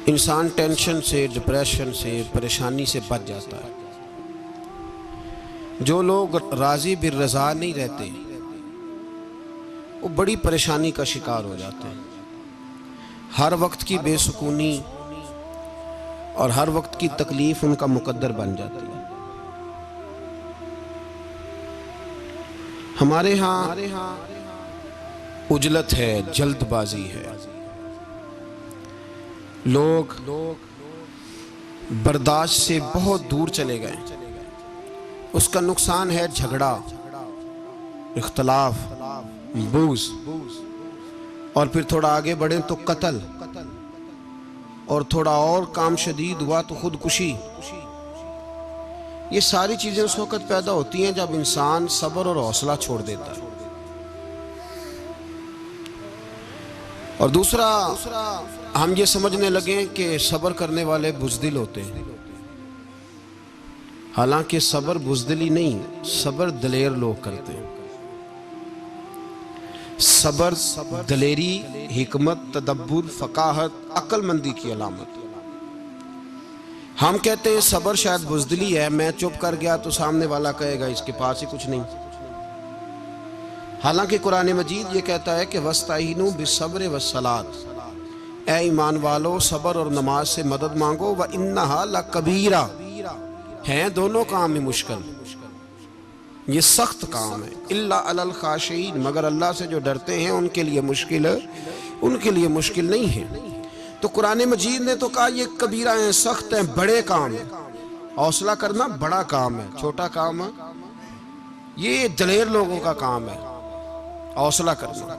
इंसान टेंशन से, डिप्रेशन से, परेशानी से बच जाता है। जो लोग राजी बिर रज़ा नहीं रहते वो बड़ी परेशानी का शिकार हो जाते हैं। हर वक्त की बेसुकूनी और हर वक्त की तकलीफ उनका मुकद्दर बन जाती है। हमारे यहाँ उजलत है, जल्दबाजी है, लोग बर्दाश्त से बहुत दूर चले गए। उसका नुकसान है झगड़ा, इख्तलाफ, बूज़, और फिर थोड़ा आगे बढ़े तो कत्ल, और थोड़ा और काम शदीद हुआ तो खुदकुशी। ये सारी चीज़ें उस वक़्त पैदा होती हैं जब इंसान सब्र और हौसला छोड़ देता है। और दूसरा, हम ये समझने लगे कि सब्र करने वाले बुज़दिल होते हैं। हालांकि सब्र बुज़दिली नहीं, सब्र दलेर लोग करते हैं। सब्र दलेरी, हिकमत, तदब्बुर, फ़काहत, अक्लमंदी की अलामत। हम कहते हैं सब्र शायद बुज़दिली है, मैं चुप कर गया तो सामने वाला कहेगा इसके पास ही कुछ नहीं। हालांकि कुरान मजीद ये कहता है कि वस्ताइनु बिस्सब्र वस्सलात, ऐ ईमान वालो सब्र और नमाज से मदद मांगो, व इन्नहा लकबीरा, हैं दोनों काम में मुश्किल, ये सख्त काम है। इल्ला अलल खाशीन, मगर अल्लाह से जो डरते हैं उनके लिए मुश्किल नहीं है। तो कुरान मजीद ने तो कहा ये कबीरा है, सख्त है, बड़े काम है। हौसला करना बड़ा काम है, छोटा काम है ये दलेर लोगों का काम है। हौसला करना,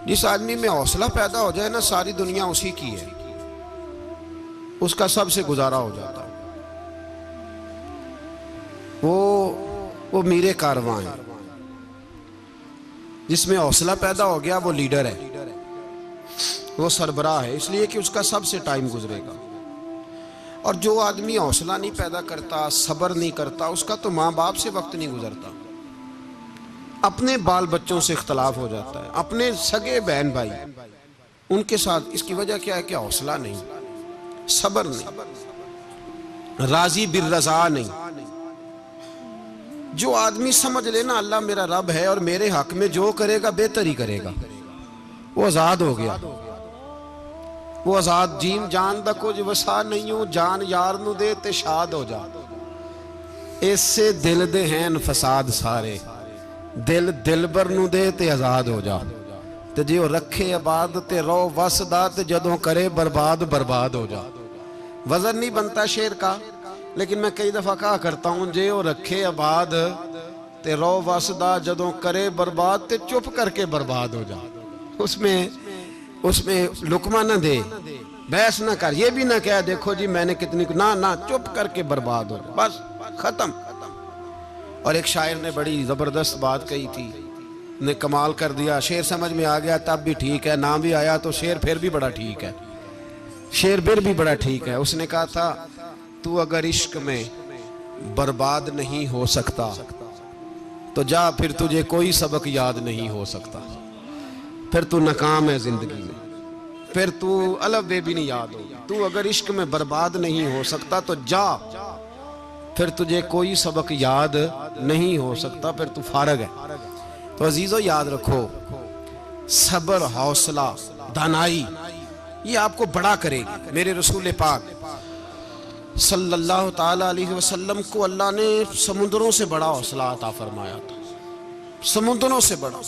जिस आदमी में हौसला पैदा हो जाए ना, सारी दुनिया उसी की है, उसका सबसे गुजारा हो जाता है। वो मीरे कारवां है। जिसमें हौसला पैदा हो गया वो लीडर है, वो सरबराह है, इसलिए कि उसका सबसे टाइम गुजरेगा। और जो आदमी हौसला नहीं पैदा करता, सब्र नहीं करता, उसका तो माँ बाप से वक्त नहीं गुजरता, अपने बाल बच्चों से इख्तलाफ हो जाता है, अपने सगे बहन भाई उनके साथ। इसकी वजह क्या है कि हौसला नहीं, सब्र नहीं, राजी बिर रज़ा नहीं। जो आदमी समझ लेना अल्लाह मेरा रब है और मेरे हक में जो करेगा बेहतर ही करेगा, वो आजाद हो गया। वो आजाद जीन जान दा कुछ वसा नहीं हूं, जान यार नू दे ते शाद हो जा। इससे दिल दे हैं फसाद सारे, दिल दिलबर नू दे ते आजाद हो जा। ते जे रखे आबाद ते रो वसदा, ते जदों करे बर्बाद बर्बाद हो जा। वजन नहीं बनता शेर का, लेकिन मैं कई दफा कहा करता हूं, जे वो रखे आबाद ते रो वसदा, जदों करे बर्बाद ते चुप करके बर्बाद हो जा। उसमें लुकमा ना दे, बहस ना कर, ये भी ना कह देखो जी मैंने कितनी, ना, चुप करके बर्बाद हो जा, बस खत्म। और एक शायर ने बड़ी जबरदस्त बात कही थी, ने कमाल कर दिया। शेर समझ में आ गया तब भी ठीक है, ना भी आया तो शेर फिर भी बड़ा ठीक है, शेर फिर भी बड़ा ठीक है। उसने कहा था, तू अगर इश्क में बर्बाद नहीं हो सकता तो जा, फिर तुझे कोई सबक याद नहीं हो सकता, फिर तू नाकाम है जिंदगी में, फिर तू अलफ बे भी नहीं याद होगी। तू अगर इश्क में बर्बाद नहीं हो सकता तो जा, फिर तुझे कोई सबक याद नहीं हो सकता, फिर तू फारग है। तो अजीजों याद रखो, सब्र, हौसला, दानाई ये आपको बड़ा करेगी। मेरे रसूल पाक सल्लल्लाहु ताला अलैहि वसल्लम को अल्लाह ने समुद्रों से बड़ा हौसला अता फरमाया था, समुद्रों से बड़ा,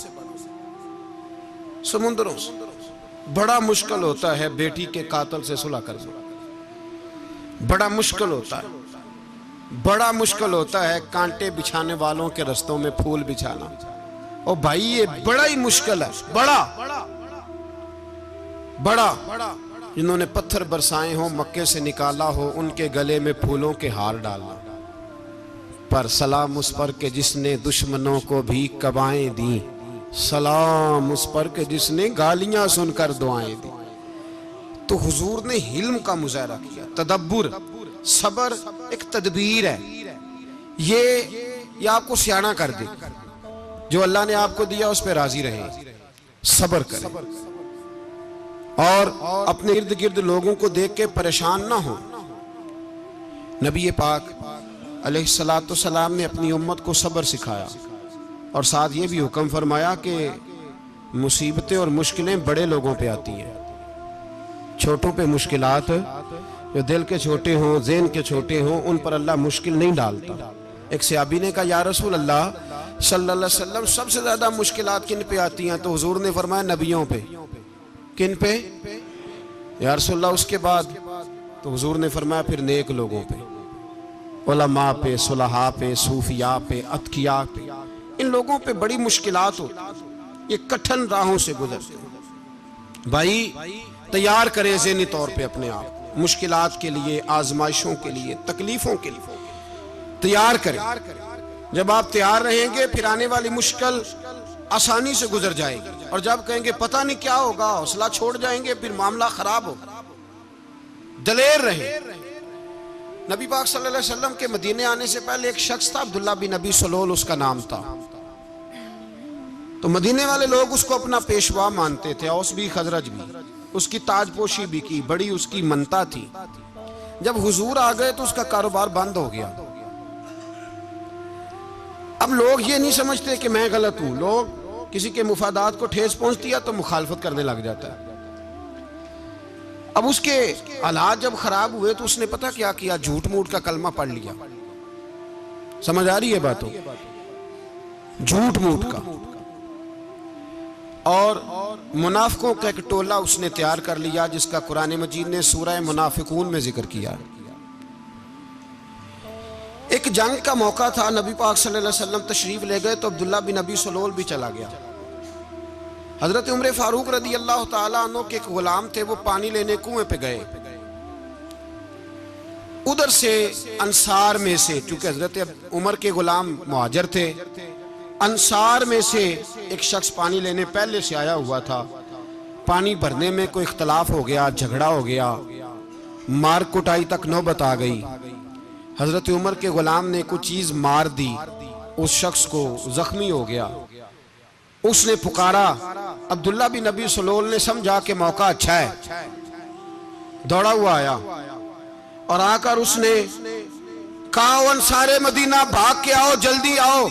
समुद्रों से बड़ा। मुश्किल होता है बेटी के कातिल से सुलह करना, बड़ा मुश्किल होता है, बड़ा मुश्किल होता है कांटे बिछाने वालों के रस्तों में फूल बिछाना। और भाई ये बड़ा ही मुश्किल है, बड़ा। जिन्होंने पत्थर बरसाए हो, मक्के से निकाला हो, उनके गले में फूलों के हार डालना। पर सलाम उस पर के जिसने दुश्मनों को भी कबाएं दी, सलाम उस पर के जिसने गालियां सुनकर दुआएं दी। तो हुजूर ने हिल्म का मुजाहरा किया, तदब्बुर, सब्र एक तदबीर है, ये आपको सियाना कर दे। जो अल्लाह ने आपको दिया उस पर राजी रहे, सब्र करें। और अपने इर्द गिर्द लोगों को देख के परेशान ना हो। नबी पाक अलैहिस्सलातु सलाम ने अपनी उम्मत को सब्र सिखाया और साथ ये भी हुक्म फरमाया कि मुसीबतें और मुश्किलें बड़े लोगों पे आती हैं, छोटों पे मुश्किलात, जो दिल के छोटे हों, ज़हन के छोटे हों, उन पर अल्लाह मुश्किल नहीं डालता। एक सहाबी ने कहा, या रसूल अल्लाह सल्लल्लाहु अलैहि वसल्लम, सबसे ज़्यादा मुश्किलात किन पे आती हैं? तो हुजूर ने फरमाया नबियों पे। किन पे या रसूल अल्लाह? उसके बाद तो हुजूर ने फरमाया फिर नेक लोगों पे, उलमा पे, सुलहा पे, सूफिया पे, अतकिया पे, इन लोगों पे बड़ी मुश्किलात होती, ये कठिन राहों से गुजरते। भाई तैयार करें ज़हनी तौर पे अपने आप मुश्किलात के लिए, आजमाइशों के लिए, तकलीफों के लिए तैयार करें। जब आप तैयार रहेंगे फिर आने वाली मुश्किल आसानी से गुजर जाएगी, और जब कहेंगे पता नहीं क्या होगा, हौसला छोड़ जाएंगे, फिर मामला खराब होगा। दलेर रहे। नबी पाक सल्लल्लाहु अलैहि वसल्लम के मदीने आने से पहले एक शख्स था, अब्दुल्ला बिन नबी सलोल उसका नाम था। तो मदीने वाले लोग उसको अपना पेशवा मानते थे, औस भी खजरज भी, उसकी ताजपोशी भी की, बड़ी उसकी मनता थी। जब हुजूर आ गए तो उसका कारोबार बंद हो गया। अब लोग ये नहीं समझते कि मैं गलत हूं, लोग किसी के मुफादात को ठेस पहुंचती है तो मुखालफत करने लग जाता है। अब उसके हालात जब खराब हुए तो उसने पता क्या किया, झूठ मूठ का कलमा पढ़ लिया। समझ आ रही है बातों? झूठ मूठ का, और मुनाफिकों का एक टोला उसने तैयार कर लिया, जिसका कुरान मजीद ने सूरह मुनाफिकून में जिक्र किया। एक जंग का मौका था, नबी पाक सल्लल्लाहु अलैहि वसल्लम तशरीफ ले गए तो अब्दुल्ला बिन नबी सलोल भी चला गया। हजरत उमर फारूक रदी अल्लाह ताला अन्हु के एक गुलाम थे, वो पानी लेने कुएं पे गए। उधर से अंसार में से, चूंकि हजरत उमर के गुलाम मुहाजिर थे, अंसार में से एक शख्स पानी लेने पहले से आया हुआ था। पानी भरने में कोई इख्तलाफ हो गया, झगड़ा हो गया, मार कुटाई तक नौबत आ गई। हजरत उमर के गुलाम ने कुछ चीज मार दी, उस शख्स को जख्मी हो गया। उसने पुकारा, अब्दुल्ला बिन नबी सलोल ने समझा कि मौका अच्छा है, दौड़ा हुआ आया और आकर उसने कहा, अंसारे मदीना भाग के आओ, जल्दी आओ।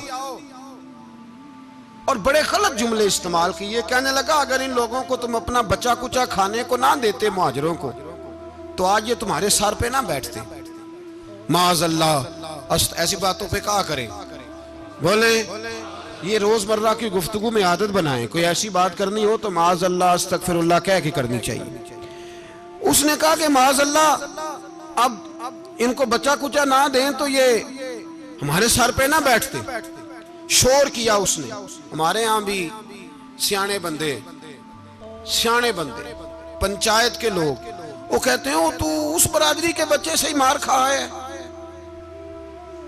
और बड़े गलत जुमले इस्तेमाल किए। कहने लगा, अगर इन लोगों को तुम अपना बचा कुचा खाने को ना देते मुहाजिरों को, तो आज ये तुम्हारे सर पे ना बैठते। माअज़ल्लाह, ऐसी बातों पे क्या करें? बोले ये रोजमर्रा की गुफ्तगू में आदत बनाएं, कोई ऐसी बात करनी हो तो माअज़ल्लाह अस्तगफिरुल्लाह कह के करनी चाहिए। उसने कहा कि माअज़ल्लाह, अब इनको बचा कुचा ना दें तो ये हमारे सर पे ना बैठते। शोर किया उसने। हमारे यहाँ भी सियाने बंदे पंचायत के लोग, वो कहते हैं, वो तू उस बरादरी के बच्चे से ही मार खा है,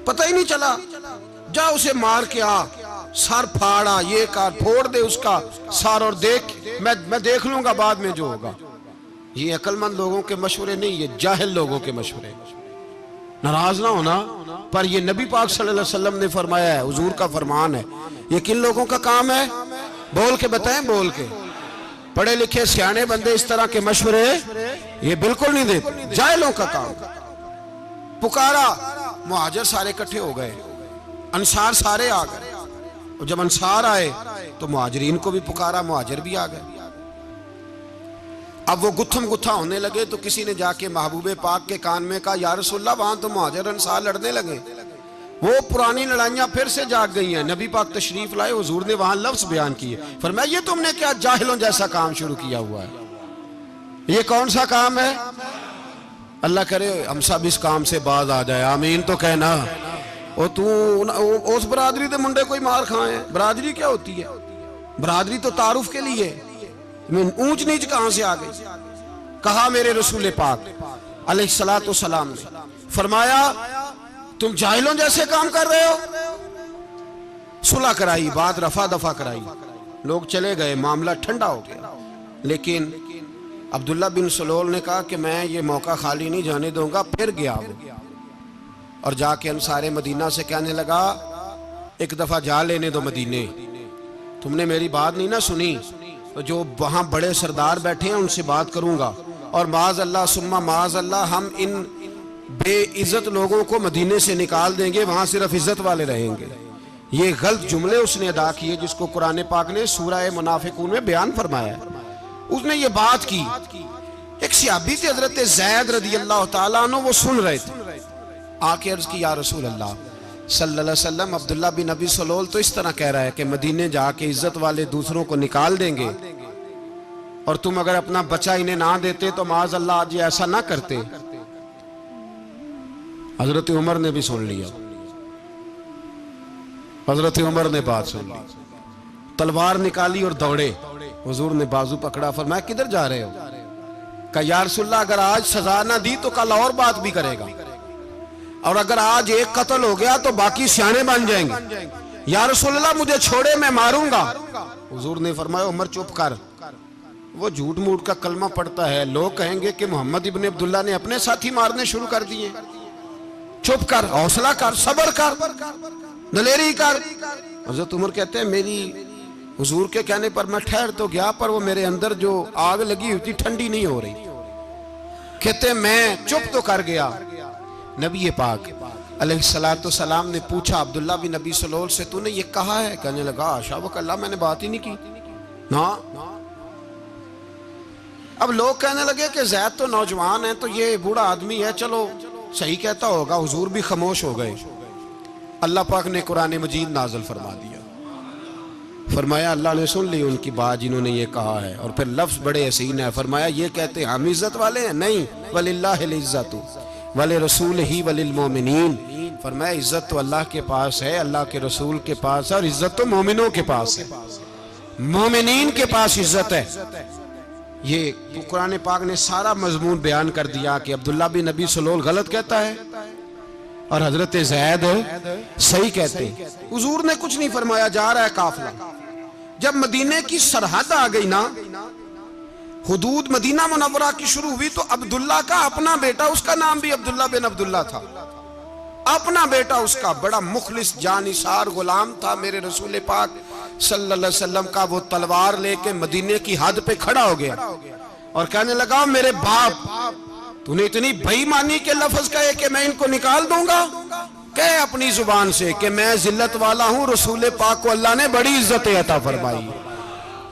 पता ही नहीं चला, जा उसे मार के आ, सर फाड़ा, ये कर, फोड़ दे उसका सर, और देख मैं देख लूंगा बाद में जो होगा। ये अक्लमंद लोगों के मशवरे नहीं, ये जाहिल लोगों के मशवरे। नाराज ना होना, पर ये नबी पाक सल्लल्लाहु अलैहि वसल्लम ने फरमाया है, हुजूर का फरमान है। ये किन लोगों का काम है? बोल के बताएं, बोल के। पढ़े लिखे सियाने बंदे इस तरह के मशवरे ये बिल्कुल नहीं देते, जाहिलों का काम। पुकारा, मुहाजिर सारे इकट्ठे हो गए, अंसार सारे आ गए, और जब अंसार आए तो मुहाजिरीन को भी पुकारा, मुहाजिर भी आ गए। अब वो गुत्थम गुत्था होने लगे तो किसी ने जाके महबूबे पाक के कान में कहा, या रसूलल्लाह, वहां तो मुहाजिर अंसार लड़ने लगे, वो पुरानी लड़ाइयां फिर से जाग गई हैं। नबी पाक तशरीफ लाए, हुजूर ने वहां लफ्ज बयान किए, फरमाया ये तुमने क्या जाहिलों जैसा काम शुरू किया हुआ है? ये कौन सा काम है? अल्लाह करे हम सब इस काम से बाज आ जाए, आमीन तो कहना। और तू उस बरादरी के मुंडे कोई मार खाए? बरादरी क्या होती है? बरादरी तो तारुफ के लिए, ऊंच नीच कहां से आ गई? कहा मेरे रसूल पाक अलैहिस्सलातु सलाम ने फरमाया, तुम जाहिलों जैसे काम कर रहे हो। सुलह कराई, बात रफा दफा कराई, लोग चले गए, मामला ठंडा हो गया। लेकिन अब्दुल्ला बिन सलोल ने कहा कि मैं ये मौका खाली नहीं जाने दूंगा। फिर गया वो और जाके अंसारे मदीना से कहने लगा, एक दफा जा लेने दो मदीने, तुमने मेरी बात नहीं ना सुनी, तो जो वहां बड़े सरदार बैठे हैं उनसे बात करूंगा, और माज अल्लाह सुम्मा माज अल्लाह हम इन बेइज्जत लोगों को मदीने से निकाल देंगे, वहां सिर्फ इज्जत वाले रहेंगे। ये गलत जुमले उसने अदा किए जिसको कुरान पाक ने सूरह मुनाफिकून में बयान फरमाया। उसने ये बात की। एक सहाबी थे हजरत ज़ैद रदी अल्लाह तआला अन्हु, वो सुन रहे थे। आके अर्ज की या रसूल अल्लाह सल्लल्लाहु अलैहि वसल्लम, अब्दुल्ला बिन नबी सलोल तो इस तरह कह रहा है कि मदीने जाके इज्जत वाले दूसरों को निकाल देंगे, और तुम अगर अपना बच्चा इन्हें ना देते तो माज अल्लाह आज ऐसा ना करते। हजरत उमर ने भी सुन लिया। हजरत उमर ने बात सुन ली, तलवार निकाली और दौड़े। हुजूर ने बाजू पकड़ा, फरमाया किधर जा रहे हो? कहा या रसूलल्लाह अगर आज सजा ना दी तो कल और बात भी करेगा, और अगर आज एक कत्ल हो गया तो बाकी सियाने बन जाएंगे। या रसूलल्लाह मुझे छोड़े, मैं मारूंगा। हुजूर ने फरमाया उमर चुप कर, वो झूठ मूठ का कलमा पढ़ता है, लोग कहेंगे कि मोहम्मद इब्ने अब्दुल्ला ने अपने साथी मारने शुरू कर दिए। चुप कर, हौसला कर, सब्र कर, दलेरी कर। हज़रत उमर कहते हैं मेरी हुजूर के कहने पर मैं ठहर तो गया, पर वो मेरे अंदर जो आग लगी हुई थी ठंडी नहीं हो रही। कहते मैं चुप तो कर गया। नबी पाक अलैहिस्सलातु सलाम ने पूछा अब्दुल्ला बिन नबी सलोल से, तूने ये कहा है? कहने लगा आशा वकल्ला, मैंने बात ही नहीं की ना। अब लोग कहने लगे कि ज़ैद तो नौजवान है, तो ये बूढ़ा आदमी है, चलो सही कहता होगा। हुजूर भी खामोश हो गए। अल्लाह पाक ने कुरान मजीद नाज़िल फरमा दिया। फरमाया अल्लाह ने सुन ली उनकी बात जिन्होंने ये कहा है, और फिर लफ्ज़ बड़े हसीन है। फरमाया ये कहते हैं हम इज्जत वाले हैं? नहीं, वलिल्लाहिल इज्जतु वले रसूल ही वलिल मोमिनीन। फरमाया इज्जत तो अल्लाह के पास है, अल्लाह के रसूल के पास है, और इज्जत तो मोमिनों के पास है, मोमिनीन के पास इज्जत है। ये कुरान पाक ने सारा मजमून बयान कर दिया कि अब्दुल्ला बिन नबी सलोल गलत कहता है और हजरत ज़ैद सही कहते हैं। हुजूर ने कुछ नहीं फरमाया, जा रहा है काफिला। जब मदीने की सरहद आ गई ना, हुदूद मदीना मुनव्वरा की शुरू हुई, तो अब्दुल्ला का अपना बेटा, उसका नाम भी अब्दुल्ला बिन अब्दुल्ला था, अपना बेटा उसका बड़ा मुखलिस जानिसार गुलाम था मेरे रसूल पाक सल्लल्लाहु अलैहि वसल्लम का। वो तलवार लेके मदीने की हद पे खड़ा हो गया और कहने लगा मेरे बाप, तूने इतनी बेईमानी के लफ्ज कहे कि मैं इनको निकाल दूंगा? कह अपनी जुबान से कि मैं जिल्लत वाला हूं, रसूल पाक को अल्लाह ने बड़ी इज्जत अता फरमाई।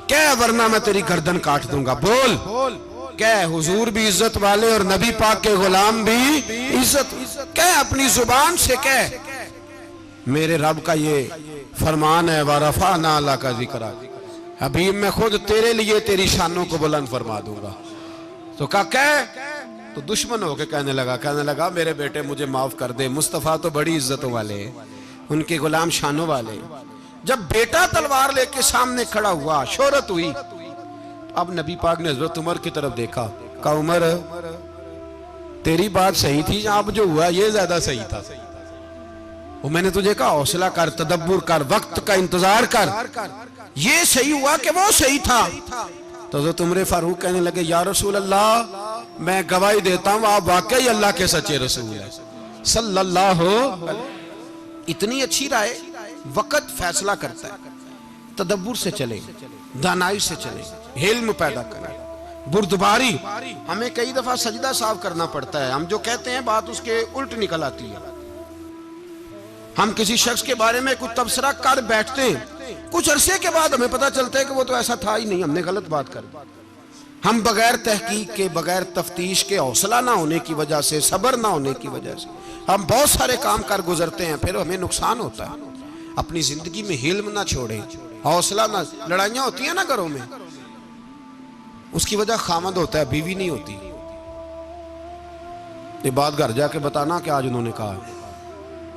कह वरना मैं तेरी गर्दन काट दूंगा। बोल, कह हुजूर भी इज्जत वाले और नबी पाक के गुलाम भी इज्जत। कह अपनी जुबान से, कह मेरे रब का ये फरमान है, वरफाना अला का जिक्र, हबीब मैं खुद तेरे लिए तेरी शानों को बुलंद फरमा दूंगा। तो कह, तो दुश्मन होके कहने लगा मेरे बेटे मुझे माफ कर दे, मुस्तफ़ा तो बड़ी इज्जतों वाले, उनके गुलाम शानों वाले। जब बेटा तलवार लेके सामने खड़ा हुआ, शोहरत हुई, अब नबी पाक ने हजरत उमर की तरफ देखा, कहा उमर तेरी बात सही थी, अब जो हुआ ये ज्यादा सही था। वो मैंने तुझे कहा हौसला कर, तदब्बुर कर, वक्त का इंतजार कर, ये सही हुआ कि वो सही था। तो हज़रत उमर फारूक कहने लगे या रसूल अल्लाह, मैं गवाही देता हूं आप वाकई अल्लाह के सच्चे रसूल हैं सल्लल्लाहु। इतनी अच्छी राय, वक्त फैसला करता है। तदब्बुर से चले, दानाई से चले, हिल्म पैदा करें, बुर्दबारी। हमें कई दफा सजदा साफ करना पड़ता है, हम जो कहते हैं बात उसके उल्ट निकल आती है। हम किसी शख्स के बारे में कुछ तबसरा कर बैठते हैं, कुछ अरसे के बाद हमें पता चलता है कि वो तो ऐसा था ही नहीं, हमने गलत बात कर। हम बगैर तहकीक के, बगैर तफ्तीश के, हौसला ना होने की वजह से, सब्र ना होने की वजह से हम बहुत सारे काम कर गुजरते हैं, फिर हमें नुकसान होता है। अपनी जिंदगी में हिल्म ना छोड़े, हौसला ना। लड़ाइयां होती है ना घरों में, उसकी वजह खामद होता है, बीवी नहीं होती। ये बात घर जाके बताना कि आज उन्होंने कहा।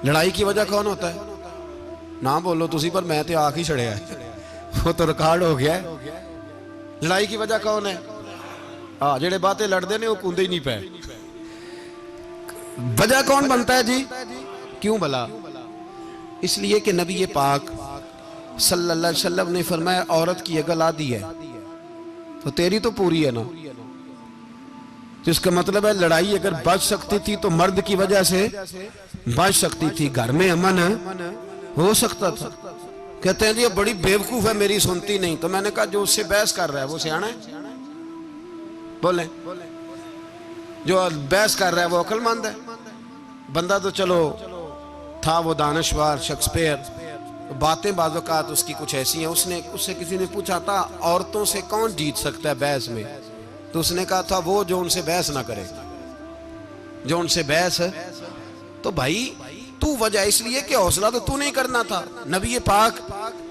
लड़ाई की वजह कौन होता है? ना बोलो तुसी, पर मैं तो आख ही छड़िया है, वो तो रिकॉर्ड हो गया है। लड़ाई की वजह कौन है? हाँ, जेड़े बातें लड़ते ने वो कूदे ही नहीं पे। वजह कौन बनता है जी? क्यों भला? इसलिए कि नबी पाक सल्लल्लाहु अलैहि वसल्लम ने फरमाया औरत की अकल आधी है तो तेरी तो पूरी है ना। तो इसका मतलब है लड़ाई अगर बच सकती थी तो मर्द की वजह से बच सकती थी, घर में अमन हो सकता था। कहते हैं जी ये बड़ी बेवकूफ है, मेरी सुनती नहीं। तो मैंने कहा जो उससे बहस कर रहा है वो सियाना है? बोले जो बहस कर रहा है वो अक्लमंद है? बंदा तो चलो था वो दानिशवार शेक्सपियर, बातें बाज़-औक़ात उसकी कुछ ऐसी हैं। उससे किसी ने पूछा था औरतों से कौन जीत सकता है बहस में, तो उसने कहा था वो जो उनसे बहस ना करे, जो उनसे बहस है। तो भाई तू वजह इसलिए कि हौसला तो तू नहीं करना था। नबी पाक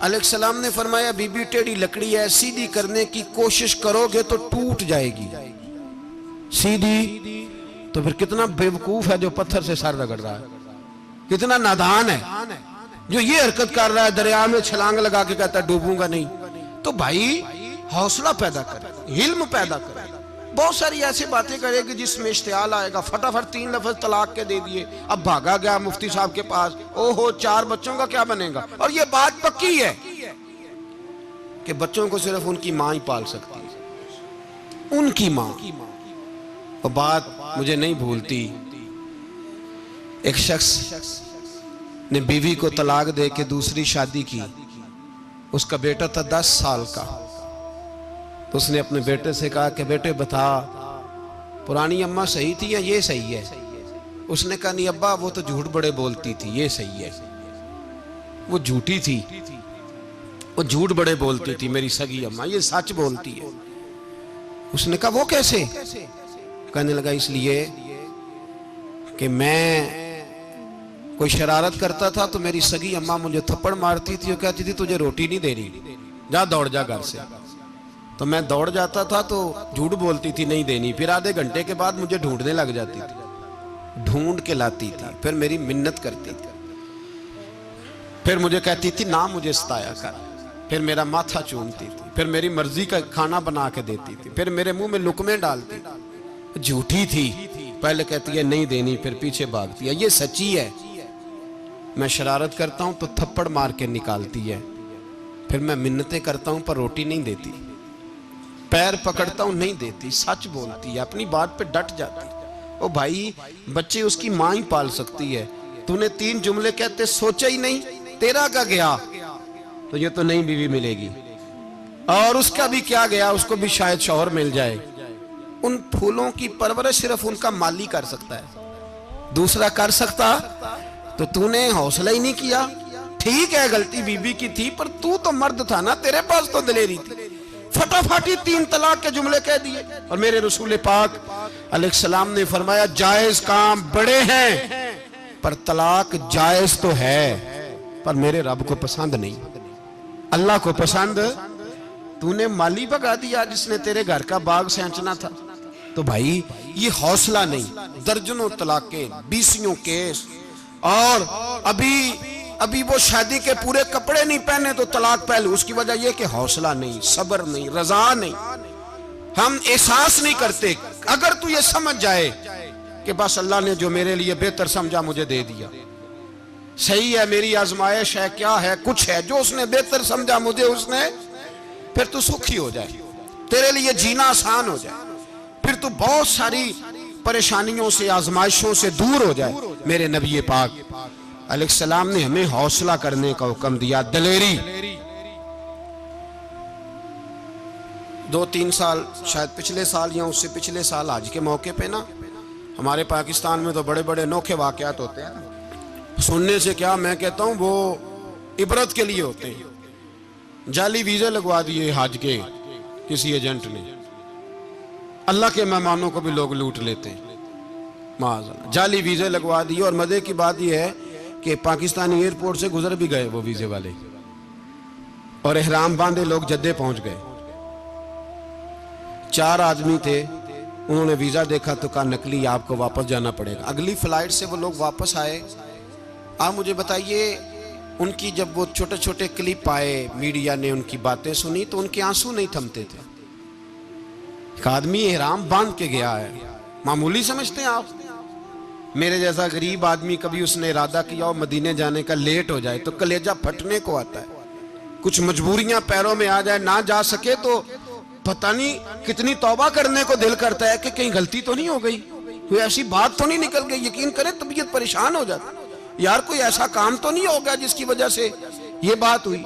अलैहिस्सलाम ने फरमाया बीबी टेढ़ी लकड़ी है, सीधी करने की कोशिश करोगे तो टूट जाएगी। सीधी तो फिर कितना बेवकूफ है जो पत्थर से सर रगड़ रहा है, कितना नादान है जो ये हरकत कर रहा है, दरिया में छलांग लगा के कहता है डूबूंगा नहीं। तो भाई हौसला पैदा कर, हिल्म पैदा कर। बहुत सारी ऐसी बातें करेगी जिसमें इश्तियाल आएगा, फटाफट 3 लफ्ज तलाक के दे दिए, अब भागा गया मुफ्ती साहब के पास, ओहो 4 बच्चों का क्या बनेगा। और ये बात पक्की है कि बच्चों को सिर्फ उनकी मां ही पाल सकती है, उनकी मां। और बात मुझे नहीं भूलती, एक शख्स ने बीवी को तलाक दे के दूसरी शादी की। उसका बेटा था 10 साल का। तो उसने अपने बेटे से कहा कि बेटे बता पुरानी अम्मा सही थी या ये सही है? उसने कहा नहीं अब्बा वो तो झूठ बड़े बोलती थी, ये सही है। वो झूठी थी, वो झूठ बड़े बोलती थी मेरी सगी अम्मा, ये सच बोलती है। उसने कहा वो कैसे? कहने लगा इसलिए कि मैं कोई शरारत करता था तो मेरी सगी अम्मा मुझे थप्पड़ मारती थी और कहती थी तुझे रोटी नहीं दे रही, जा दौड़ जा घर से। तो मैं दौड़ जाता था तो झूठ बोलती थी नहीं देनी, फिर आधे घंटे के बाद मुझे ढूंढने लग जाती थी, ढूंढ के लाती थी, फिर मेरी मिन्नत करती थी, फिर मुझे कहती थी ना मुझे सताया कर, फिर मेरा माथा चूमती थी, फिर मेरी मर्जी का खाना बना के देती थी, फिर मेरे मुंह में लुकमे डालती थी। झूठी थी, पहले कहती है नहीं देनी, फिर पीछे भागती है। ये सच्ची है, मैं शरारत करता हूं तो थप्पड़ मार के निकालती है, फिर मैं मिन्नतें करता हूं पर रोटी नहीं देती, पैर पकड़ता हूं नहीं देती, सच बोलती है, अपनी बात पे डट जाती। ओ भाई बच्चे उसकी मां ही पाल सकती है। तूने 3 जुमले कहते सोचा ही नहीं, तेरा का गया तो ये तो नई बीवी मिलेगी, और उसका भी क्या गया, उसको भी शायद शौहर मिल जाए। उन फूलों की परवरिश सिर्फ उनका माली कर सकता है, दूसरा कर सकता। तो तूने हौसला ही नहीं किया। ठीक है गलती बीबी की थी, पर तू तो मर्द था ना, तेरे पास तो दलेरी थी। फटाफट ही 3 तलाक के जुमले कह दिए। और मेरे रसूल पाक अलैहिस्सलाम ने फरमाया जायज काम बड़े हैं पर तलाक जायज तो है, पर मेरे रब को पसंद नहीं, अल्लाह को पसंद। तूने माली भगा दिया जिसने तेरे घर का बाग सेंचना था। तो भाई ये हौसला नहीं, दर्जनों तलाके, 20 केस, और अभी वो शादी के पूरे कपड़े नहीं पहने तो तलाक पहले। उसकी वजह यह कि हौसला नहीं, सब्र नहीं, रजा नहीं, हम एहसास नहीं करते। अगर तू ये समझ जाए कि बस अल्लाह ने जो मेरे लिए बेहतर समझा मुझे दे दिया, सही है, मेरी आजमाइश है, क्या है, कुछ है, जो उसने बेहतर समझा मुझे उसने, फिर तू सुखी हो जाए, तेरे लिए जीना आसान हो जाए, फिर तू बहुत सारी परेशानियों से, आजमाइशों से दूर हो जाए। मेरे नबी पाक अलैहिस्सलाम ने हमें हौसला करने का हुक्म दिया, दलेरी। 2-3 साल शायद पिछले साल या उससे पिछले साल हज के मौके पे ना, हमारे पाकिस्तान में तो बड़े बड़े अनोखे वाकयात होते हैं। सुनने से क्या, मैं कहता हूँ वो इबरत के लिए होते हैं। जाली वीजे लगवा दिए हज के किसी एजेंट ने, अल्लाह के मेहमानों को भी लोग लूट लेते हैं, माज़अल्लाह जाली वीजे लगवा दिए। और मजे की बात यह है कि पाकिस्तानी एयरपोर्ट से गुजर भी गए वो वीजे वाले, और एहराम बांधे लोग जद्दे पहुंच गए। 4 आदमी थे, उन्होंने वीजा देखा तो कहा नकली, आपको वापस जाना पड़ेगा। अगली फ्लाइट से वो लोग वापस आए। आप मुझे बताइए, उनकी जब वो छोटे छोटे क्लिप आए, मीडिया ने उनकी बातें सुनी तो उनके आंसू नहीं थमते थे। एक आदमी एहराम बांध के गया है, मामूली समझते हैं आप? मेरे जैसा गरीब आदमी, कभी उसने इरादा किया और मदीने जाने का, लेट हो जाए तो कलेजा फटने को आता है। कुछ मजबूरियां पैरों में आ जाए, ना जा सके तो पता नहीं कितनी तौबा करने को दिल करता है कि कहीं गलती तो नहीं हो गई, कोई ऐसी बात तो नहीं निकल गई। यकीन करें तबीयत परेशान हो जाती, यार कोई ऐसा काम तो नहीं होगा जिसकी वजह से ये बात हुई।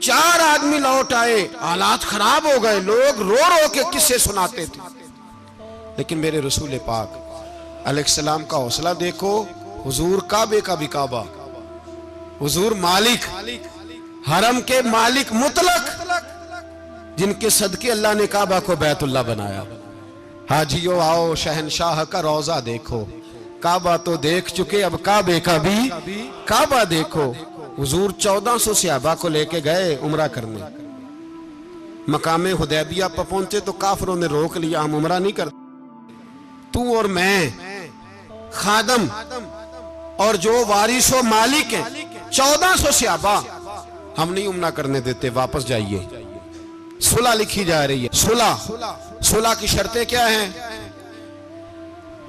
4 आदमी लौट आए, हालात खराब हो गए, लोग रो रो के किस्से सुनाते थे। लेकिन मेरे रसूल पाक अलैहिस्सलाम का हौसला देखो। हुजूर काबे का भी काबा, हुजूर मालिक, हरम के मालिक मुतलक, जिनके सदके अल्लाह ने काबा को बैतुल्लाह बनाया। हाजियो आओ शहनशाह का रोजा देखो, काबा तो देख चुके अब काबे का भी काबा देखो। हुजूर 1400 सहाबा को लेके गए उम्रा करने। मकामे हुदैबिया पर पहुंचे तो काफरों ने रोक लिया, हम उम्रा नहीं करते। तू और मैं, खादम और जो वारिसो मालिक हैं, 1400 सहाबा, हम नहीं उम्रा करने देते, वापस जाइए। सुलह लिखी जा रही है। सुलह की शर्तें क्या हैं?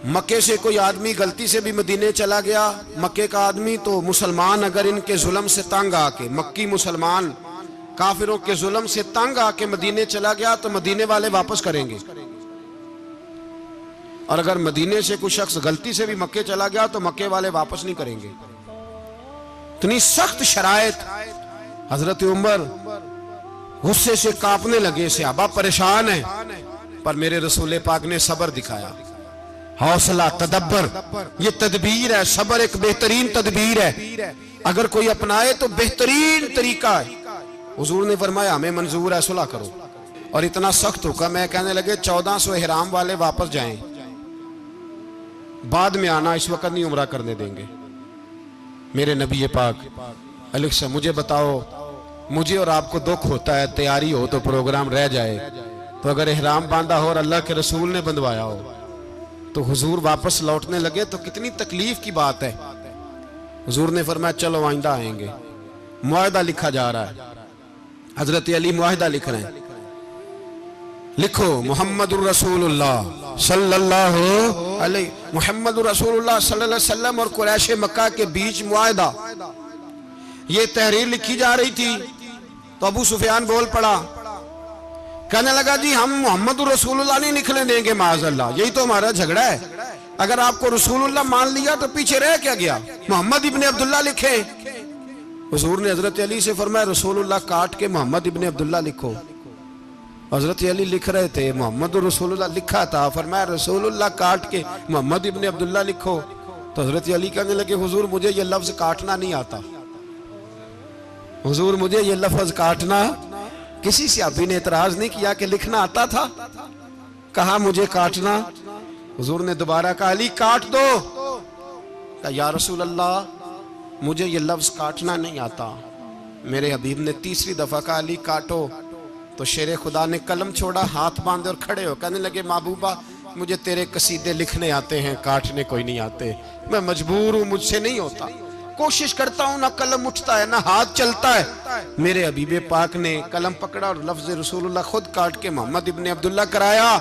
मक्के से कोई आदमी गलती से भी मदीने चला गया, मक्के का आदमी, तो मुसलमान अगर इनके जुल्म से तंग आके, मक्की मुसलमान काफिरों के जुल्म से तंग आके मदीने चला गया तो मदीने वाले वापस करेंगे। और अगर मदीने से कोई शख्स गलती से भी मक्के चला गया तो मक्के वाले वापस नहीं करेंगे। इतनी सख्त शराइत। हजरत उमर गुस्से से कांपने लगे, सहाबा परेशान है, पर मेरे रसूल पाक ने सब्र दिखाया। हौसला, तदब्बर, ये तदबीर है। सब्र एक बेहतरीन तदबीर है, अगर कोई अपनाए तो बेहतरीन तरीका है। हुजूर ने फरमाया हमें मंजूर है, सुलह करो। और इतना सख्त हुक्म है, कहने लगे 1400 इहराम वाले वापस जाएं, बाद में आना, इस वक्त नहीं उम्रा करने देंगे। मेरे नबी पाक अलैहि, मुझे बताओ, मुझे और आपको दुख होता है, तैयारी हो तो प्रोग्राम रह जाए, तो अगर इहराम बांधा हो और अल्लाह के रसूल ने बंधवाया हो तो हुजूर वापस लौटने लगे तो कितनी तकलीफ की बात है। हुजूर ने फरमाया चलो आइंदा आएंगे। मुआहदा लिखा जा रहा है, हजरत अली मुआहदा लिख रहे हैं। लिखो मुहम्मदुर रसूलुल्लाह सल्लल्लाहु अलैहि, मुहम्मदुर रसूलुल्लाह सल्लल्लाहु अलैहि वसल्लम और कुरैश मक्का के बीच मुआहदा। ये तहरीर लिखी जा रही थी तो अबू सुफियान बोल पड़ा, कहने लगा जी हम मोहम्मद रसूलुल्लाह नहीं निकलने देंगे माज़अल्लाह, यही तो हमारा झगड़ा है। अगर आपको रसूलुल्लाह मान लिया तो पीछे रह क्या गया, मोहम्मद इब्ने अब्दुल्लाह लिखे। हुजूर ने हजरत अली से फरमाया रसूलुल्लाह काट के मोहम्मद इब्ने अब्दुल्लाह लिखो। हजरत अली लिख रहे थे, मोहम्मद रसूलुल्लाह लिखा था, फरमाया रसूलुल्लाह काट के मोहम्मद इब्ने अब्दुल्लाह लिखो। तो हजरत अली कहने लगे हुजूर मुझे ये लफ्ज काटना नहीं आता, हुजूर मुझे ये लफ्ज काटना। किसी सहाबी ने इतराज नहीं किया कि लिखना आता था, कहा मुझे काटना। हुजूर ने दोबारा कहा अली काट दो। कहा या रसूल अल्लाह मुझे ये लफ्ज काटना नहीं आता। मेरे हबीब ने तीसरी दफा कहा अली काटो। तो शेर खुदा ने कलम छोड़ा, हाथ बांधे और खड़े हो कहने लगे महबूबा मुझे तेरे कसीदे लिखने आते हैं, काटने कोई नहीं आते, मैं मजबूर हूं, मुझसे नहीं होता। कोशिश करता हूं, ना कलम उठता है ना हाथ चलता है। मेरे हबीबे पाक ने कलम पकड़ा और लफ्ज रसूलुल्लाह खुद काट के मोहम्मद इब्ने अब्दुल्लाह कराया।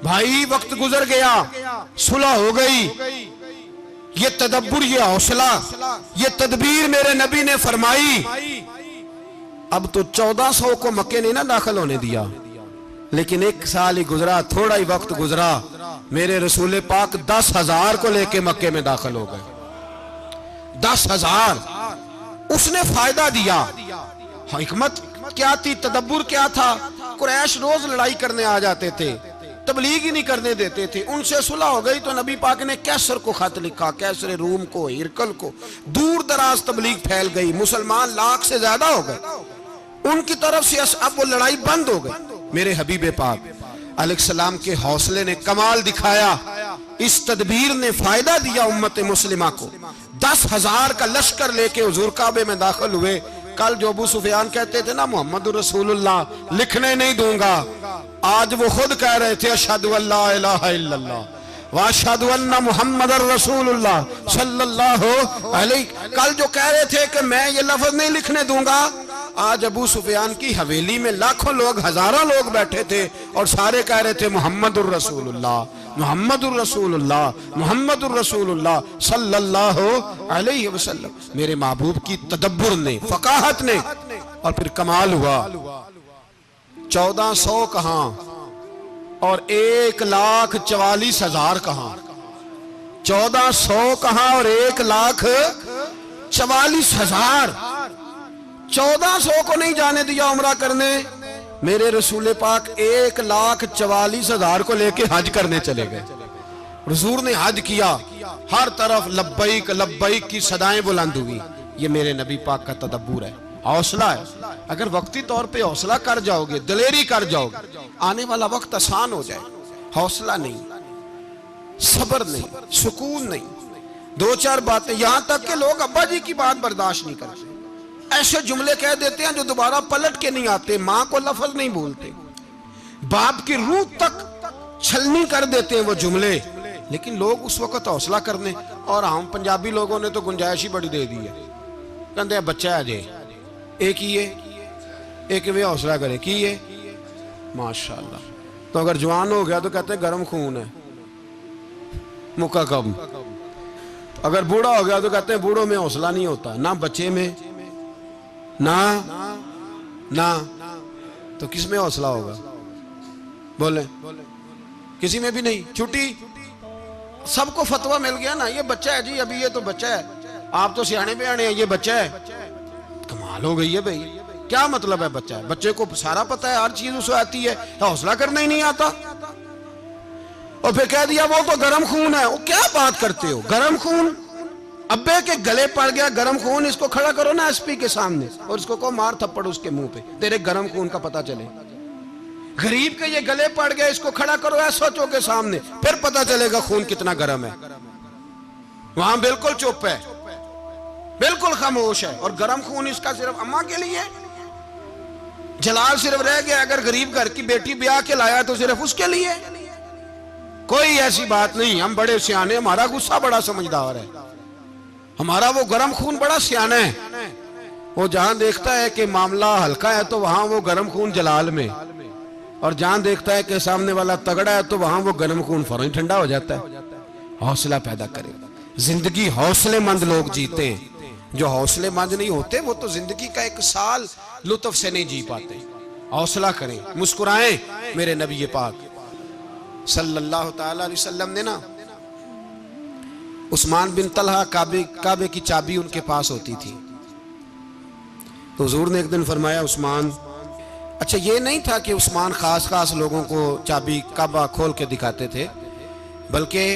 भाई वक्त गुजर गया, सुलह हो गई। ये तदब्बुर, ये हौसला, ये तदबीर मेरे नबी ने फरमाई। अब तो 1400 को मक्के ने ना दाखिल होने दिया, लेकिन 1 साल ही गुजरा, थोड़ा ही वक्त गुजरा, मेरे रसूल पाक 10,000 को लेके मक्के में दाखिल हो गए। 10,000 उसने फायदा दिया। हिकमत क्या थी, तदब्बुर क्या था? कुरैश रोज लड़ाई करने आ जाते थे, तबलीग ही नहीं करने देते थे। उनसे सुलह हो गई तो नबी पाक ने कैसर को खत लिखा, कैसर रूम को, हिरकल को। दूर दराज तबलीग फैल गई, मुसलमान 1,00,000 से ज्यादा हो गए। उनकी तरफ से अब वो लड़ाई बंद हो गई। मेरे हबीबे पाक अलैहिस्सलाम के हौसले ने कमाल दिखाया, इस तदबीर ने फायदा दिया उम्मत मुस्लिमा को। 10,000 का लश्कर लेके हुजूर काबे में दाखिल हुए। कल जो अबू सुफियान कहते थे ना मोहम्मद रसूलुल्लाह लिखने नहीं दूंगा, आज वो खुद कह रहे थे अशहदु अल्ला इलाहा इल्लल्लाह व अशहदु अन्ना मुहम्मदर रसूलुल्लाह सल्लल्लाहु अलैहि। कल जो कह रहे थे कि मैं ये लफ्ज नहीं लिखने दूंगा, आज अबू सुफियान की हवेली में लाखों लोग, हजारों लोग बैठे थे और सारे कह रहे थे मुहम्मदुर रसूलुल्लाह, मुहम्मदुर रसूलुल्लाह, मुहम्मदुर रसूलुल्लाह सल्लल्लाहु अलैहि वसल्लम। मेरे महबूब की तदब्बुर ने, फकाहत ने, और फिर कमाल हुआ। 1400 कहां और 1,44,000 कहां, 1400 कहां और 1,44,000 44,000, 1400 को नहीं जाने दिया उम्रा करने। मेरे रसूल पाक 1,44,000 को लेके हज करने चले गए। हुजूर ने हज किया, हर तरफ लब्बैक लब्बैक की सदाएं बुलंद हुई। ये मेरे नबी पाक का तदब्बुर है, हौसला है। अगर वक्ती तौर पे हौसला कर जाओगे, दिलेरी कर जाओगे, आने वाला वक्त आसान हो जाए। हौसला नहीं, सब्र नहीं, सुकून नहीं, दो चार बातें, यहां तक के लोग अब्बा जी की बात बर्दाश्त नहीं करते, ऐसे जुमले कह देते हैं जो दोबारा पलट के नहीं आते। मां को लफ्ज नहीं बोलते, बाप की रूह तक छलनी कर देते हैं वो जुमले। लेकिन लोग उस वक्त हौसला करने, और हम पंजाबी लोगों ने तो गुंजाइश ही बड़ी दे दी है। कहते बच्चा है जे एक ही है, एक वे हौसला करे की है माशाल्लाह। तो अगर जवान हो गया तो कहते हैं गर्म खून है, मुक्का कम। अगर बूढ़ा हो गया तो कहते हैं बूढ़ों में हौसला नहीं होता, ना बच्चे में ना ना, तो किस में हौसला होगा? बोले किसी में भी नहीं। छुट्टी, सबको फतवा मिल गया ना, ये बच्चा है जी, अभी ये तो बच्चा है, आप तो सियाने बयाने हैं, ये बच्चा है। कमाल हो गई है भाई, क्या मतलब है बच्चा है? बच्चे को सारा पता है, हर चीज उसे आती है, तो हौसला करना ही नहीं आता। और फिर कह दिया वो तो गर्म खून है। वो क्या बात करते हो, गर्म खून? अब्बे के गले पड़ गया गर्म खून, इसको खड़ा करो ना एसपी के सामने और इसको को मार थप्पड़ उसके मुंह पे, तेरे गर्म खून का पता चले। गरीब के ये गले पड़ गया, इसको खड़ा करो एसओचओ के सामने, फिर पता चलेगा खून कितना गर्म है। वहां बिल्कुल चुप है, बिल्कुल खामोश है, और गर्म खून इसका सिर्फ अम्मा के लिए। जलाल सिर्फ रह गया, अगर गरीब घर की बेटी ब्याह के लाया तो सिर्फ उसके लिए। कोई ऐसी बात नहीं, हम बड़े सियाने, हमारा गुस्सा बड़ा समझदार है, हमारा वो गर्म खून बड़ा सियाना है। वो जहां देखता है कि मामला हल्का है तो वहां वो गर्म खून जलाल में, और जहां देखता है कि सामने वाला तगड़ा है तो वहां वो गर्म खून फौरन ठंडा हो जाता है। हौसला पैदा करें, जिंदगी हौसलेमंद लोग जीते हैं। जो हौसलेमंद नहीं होते वो तो जिंदगी का एक साल लुत्फ से नहीं जी पाते। हौसला करें, मुस्कुराएं। मेरे नबी पाक सल्लल्लाहु ताला अलैहि वसल्लम ने ना, उस्मान बिन तलहा काबे की चाबी उनके पास होती थी, तो हुजूर ने एक दिन फरमाया उस्मान, अच्छा ये नहीं था कि उस्मान खास खास लोगों को चाबी काबा खोल के दिखाते थे, बल्कि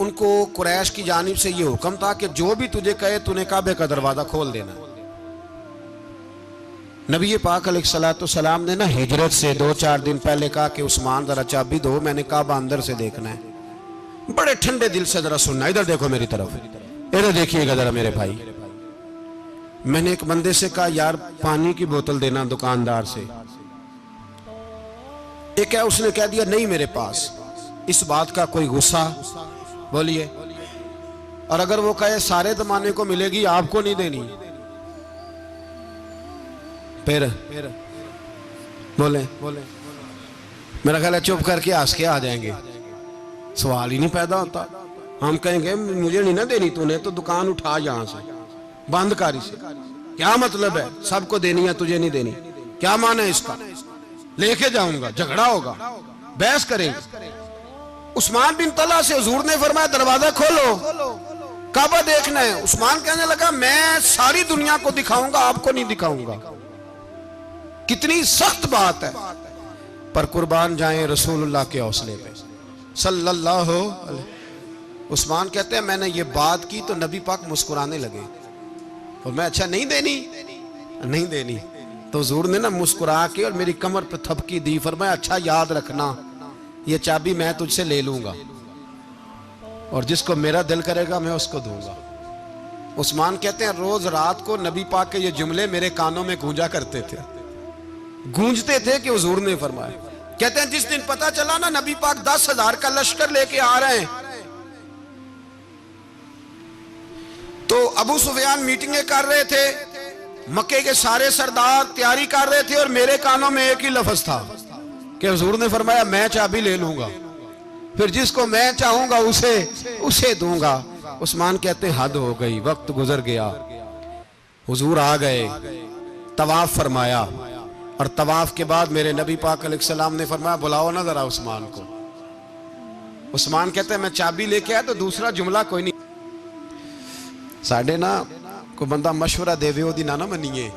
उनको कुरैश की जानिब से ये हुक्म था कि जो भी तुझे कहे तूने काबे का दरवाजा खोल देना। नबी पाक अलैहिस्सलाम ने ना हिजरत से 2-4 दिन पहले कहा कि उस्मान जरा चाबी दो, मैंने काबा अंदर से देखना है। बड़े ठंडे दिल से जरा सुनना, इधर देखो मेरी तरफ, इधर देखिएगा जरा मेरे भाई। मैंने एक बंदे से कहा यार पानी की बोतल देना दुकानदार से, एक है उसने कह दिया नहीं मेरे पास। इस बात का कोई गुस्सा? बोलिए। और अगर वो कहे सारे जमाने को मिलेगी आपको नहीं देनी, फिर बोले मेरा ख्याल है चुप करके हंस के आ जाएंगे, सवाल ही नहीं पैदा होता। हम कहेंगे मुझे नहीं ना देनी तूने, तो दुकान उठा यहां से, बंद कारी से। क्या मतलब है सबको देनी है तुझे नहीं देनी? क्या मान है इसका? लेके जाऊंगा, झगड़ा होगा, बहस करेंगे। उस्मान बिन तला से हुजूर ने फरमाया दरवाजा खोलो, काबा देखना है। उस्मान कहने लगा मैं सारी दुनिया को दिखाऊंगा, आपको नहीं दिखाऊंगा। कितनी सख्त बात है, पर कुर्बान जाएं रसूलुल्लाह के हौसले पे सल्लल्लाहु अलैहि। उस्मान कहते हैं मैंने ये बात की तो नबी पाक मुस्कुराने लगे, और मैं अच्छा नहीं देनी, नहीं देनी। तो हुजूर ने ना मुस्कुरा के और मेरी कमर पे थपकी दी, फरमाया अच्छा याद रखना ये चाबी मैं तुझसे ले लूंगा, और जिसको मेरा दिल करेगा मैं उसको दूंगा। उस्मान कहते हैं रोज रात को नबी पाक के ये जुमले मेरे कानों में गूंजा करते थे, गूंजते थे कि हुजूर ने फरमाया। कहते हैं जिस दिन पता चला ना नबी पाक 10,000 का लश्कर लेके आ रहे हैं, तो अबू सुफियान मीटिंगें कर रहे थे, मक्के के सारे सरदार तैयारी कर रहे थे, और मेरे कानों में एक ही लफ्ज था कि हुजूर ने फरमाया मैं चाबी ले लूंगा, फिर जिसको मैं चाहूंगा उसे दूंगा। उस्मान कहते हैं हद हो गई, वक्त गुजर गया। हुजूर आ गए, तवाफ फरमाया, और तवाफ के बाद मेरे नबी पाक अलैहिस्सलाम ने फरमाया बुलाओ ना जरा उस्मान को। उस्मान कहते हैं मैं चाबी लेके आया तो दूसरा जुमला कोई नहीं। साढ़े ना कोई बंदा मशवरा देवे ओदी ना मनीए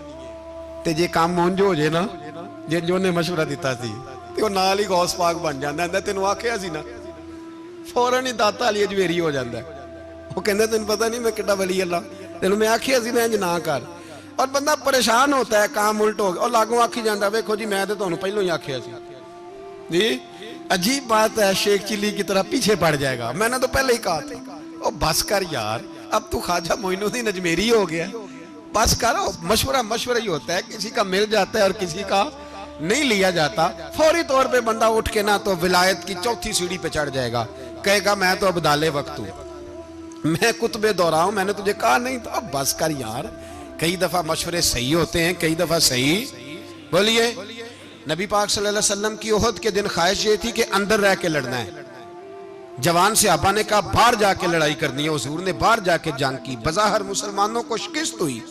ते जे काम उंज हो जाए ना जे उन्हें मशवरा दिता सी ते ओ नाल ही गौस पाक बन जांदा है। तेनों आखिया सी ना, फौरन ही दाता वाली अजवेरी हो जाता है। वो कहंदा तेन पता नहीं मैं किड्डा वली अल्लाह, तेनों मैं आखिया सी मैं इंज ना कर। और बंदा परेशान होता है, काम उल्ट हो गया और लागों आखी जाता वेखो जी मैं तो तुहानूं पहलों ही आखिया सी जी। अजीब बात है, शेख चिल्ली की तरह पीछे पड़ जाएगा, मैंने तो पहले ही कहा था। ओ बस कर यार, अब तू ख्वाजा मोइनुद्दीन अजमेरी हो गया, बस करो। मशवरा मशवरा ही होता है, किसी का मिल जाता है और किसी का नहीं लिया जाता। फौरी तौर पे बंदा उठ के ना तो विलायत की चौथी सीढ़ी पे चढ़ जाएगा, कहेगा मैं तो अब दाले वक्त हूं, मैं कुतबे दौरा हूं, मैंने तुझे कहा नहीं था। अब बस कर यार, कई दफा मशवरे सही होते हैं, कई दफा सही। बोलिए, नबी पाक सल्लल्लाहु अलैहि वसल्लम की ओहद के दिन ख्वाहिश ये थी कि अंदर रह के लड़ना है। जवान सहाबा ने कहा बाहर जाके लड़ाई करनी है। हुजूर ने बाहर जाके जंग की, बज़ाहिर मुसलमानों को शिकस्त हुई।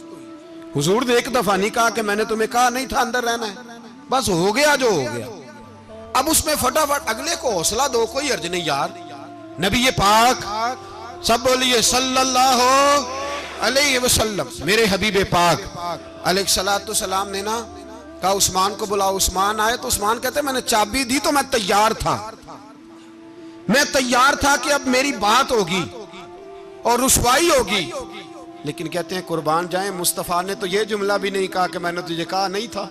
हुजूर ने एक दफा नहीं कहा कि मैंने तुम्हें कहा नहीं था अंदर रहना है, बस हो गया जो हो गया। अब उसमें फटाफट अगले को हौसला दो, कोई अर्ज नहीं यार। नबी ये पाक, सब बोलिए सल्लल्लाहु अलैहि वसल्लम, मेरे हबीबे पाक अलैहिस्सलातु सलाम ने ना कहा उस्मान को बुलाओ। उस्मान आए तो उस्मान कहते मैंने चाबी दी तो मैं तैयार था, मैं तैयार था कि अब मेरी बात होगी और रुसवाई होगी। लेकिन कहते हैं कुर्बान जाए, मुस्तफा ने तो ये जुमला भी नहीं कहा कि मैंने तुझे कहा नहीं था,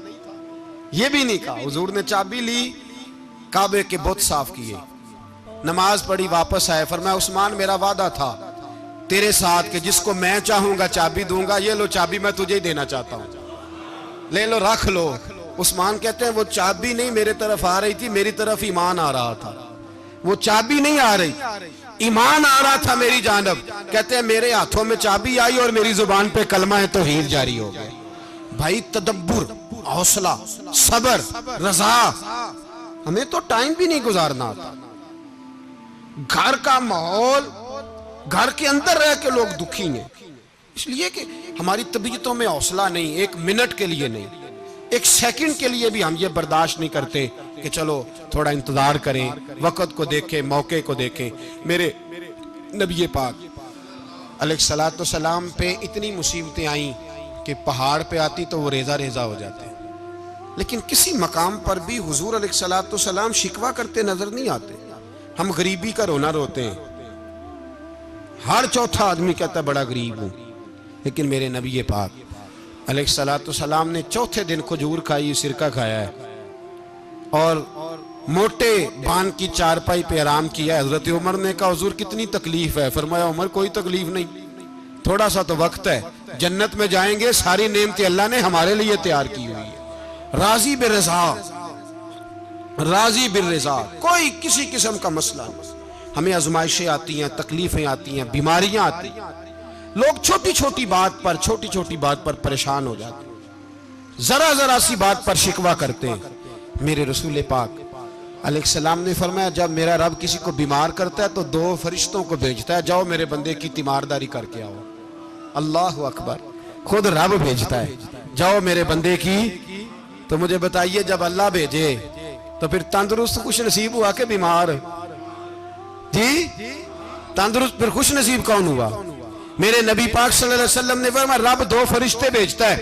ये भी नहीं कहा। हुजूर ने चाबी ली, काबे के बुत साफ किए, नमाज पढ़ी, वापस आए। फरमाया उस्मान मेरा वादा था तेरे साथ कि जिसको मैं चाहूंगा चाबी दूंगा, ये लो चाबी मैं तुझे ही देना चाहता हूं, ले लो रख लो। उस्मान कहते हैं वो चाबी नहीं मेरे तरफ आ रही थी, मेरी तरफ ईमान आ रहा था। वो चाबी नहीं आ रही, ईमान आ रहा था मेरी जानब। कहते हैं मेरे हाथों में चाबी आई और मेरी जुबान पे कलमा है तौहीद जारी हो गया। भाई तदब्बुर, हौसला, सबर, रजा, हमें तो टाइम भी नहीं गुजारना आता। घर का माहौल, घर के अंदर रह के लोग दुखी हैं, इसलिए कि हमारी तबीयतों में हौसला नहीं, एक मिनट के लिए नहीं, एक सेकंड के लिए भी हम ये बर्दाश्त नहीं करते कि चलो थोड़ा इंतजार करें, वक्त को देखें, मौके को देखें। मेरे नबी पाक अलैहिस्सलातु सलाम पे इतनी मुसीबतें आई कि पहाड़ पे आती तो वो रेजा रेजा हो जाते, लेकिन किसी मकाम पर भी हुजूर अलैहिस्सलातु सलाम शिकवा करते नजर नहीं आते। हम गरीबी का रोना रोते हैं, हर चौथा आदमी कहता है बड़ा गरीब हूं, लेकिन मेरे नबी पाक अलैहिस्सलातु सलाम ने चौथे दिन खजूर खाई, सिरका खाया है और मोटे बान की चारपाई पे आराम किया। हजरत उमर ने कहा हुजूर कितनी तकलीफ है? फरमाया उमर कोई तकलीफ नहीं, थोड़ा सा तो वक्त है, जन्नत में जाएंगे, सारी नेमतें अल्लाह ने हमारे लिए तैयार की हुई है। राजी बिरज़ा, राजी बिरज़ा, कोई किसी किस्म का मसला नहीं। हमें आजमाइशें आती हैं, तकलीफें आती हैं, बीमारियां आती हैं, लोग छोटी छोटी बात पर परेशान हो जाते हैं, जरा जरा सी बात पर शिकवा करते हैं। मेरे रसूल पाक अलैहिस्सलाम ने फरमाया जब मेरा रब किसी को बीमार करता है तो दो फरिश्तों को भेजता है, जाओ मेरे बंदे की तीमारदारी करके आओ। अल्लाह अकबर, खुद रब भेजता है, जाओ मेरे बंदे की। तो मुझे बताइए जब अल्लाह भेजे तो फिर तंदुरुस्त खुश नसीब हुआ कि बीमार? जी तंदुरुस्त फिर खुश नसीब कौन हुआ? मेरे नबी पाक सल्लल्लाहु अलैहि वसल्लम ने फरमाया रब दो फरिश्ते भेजता है,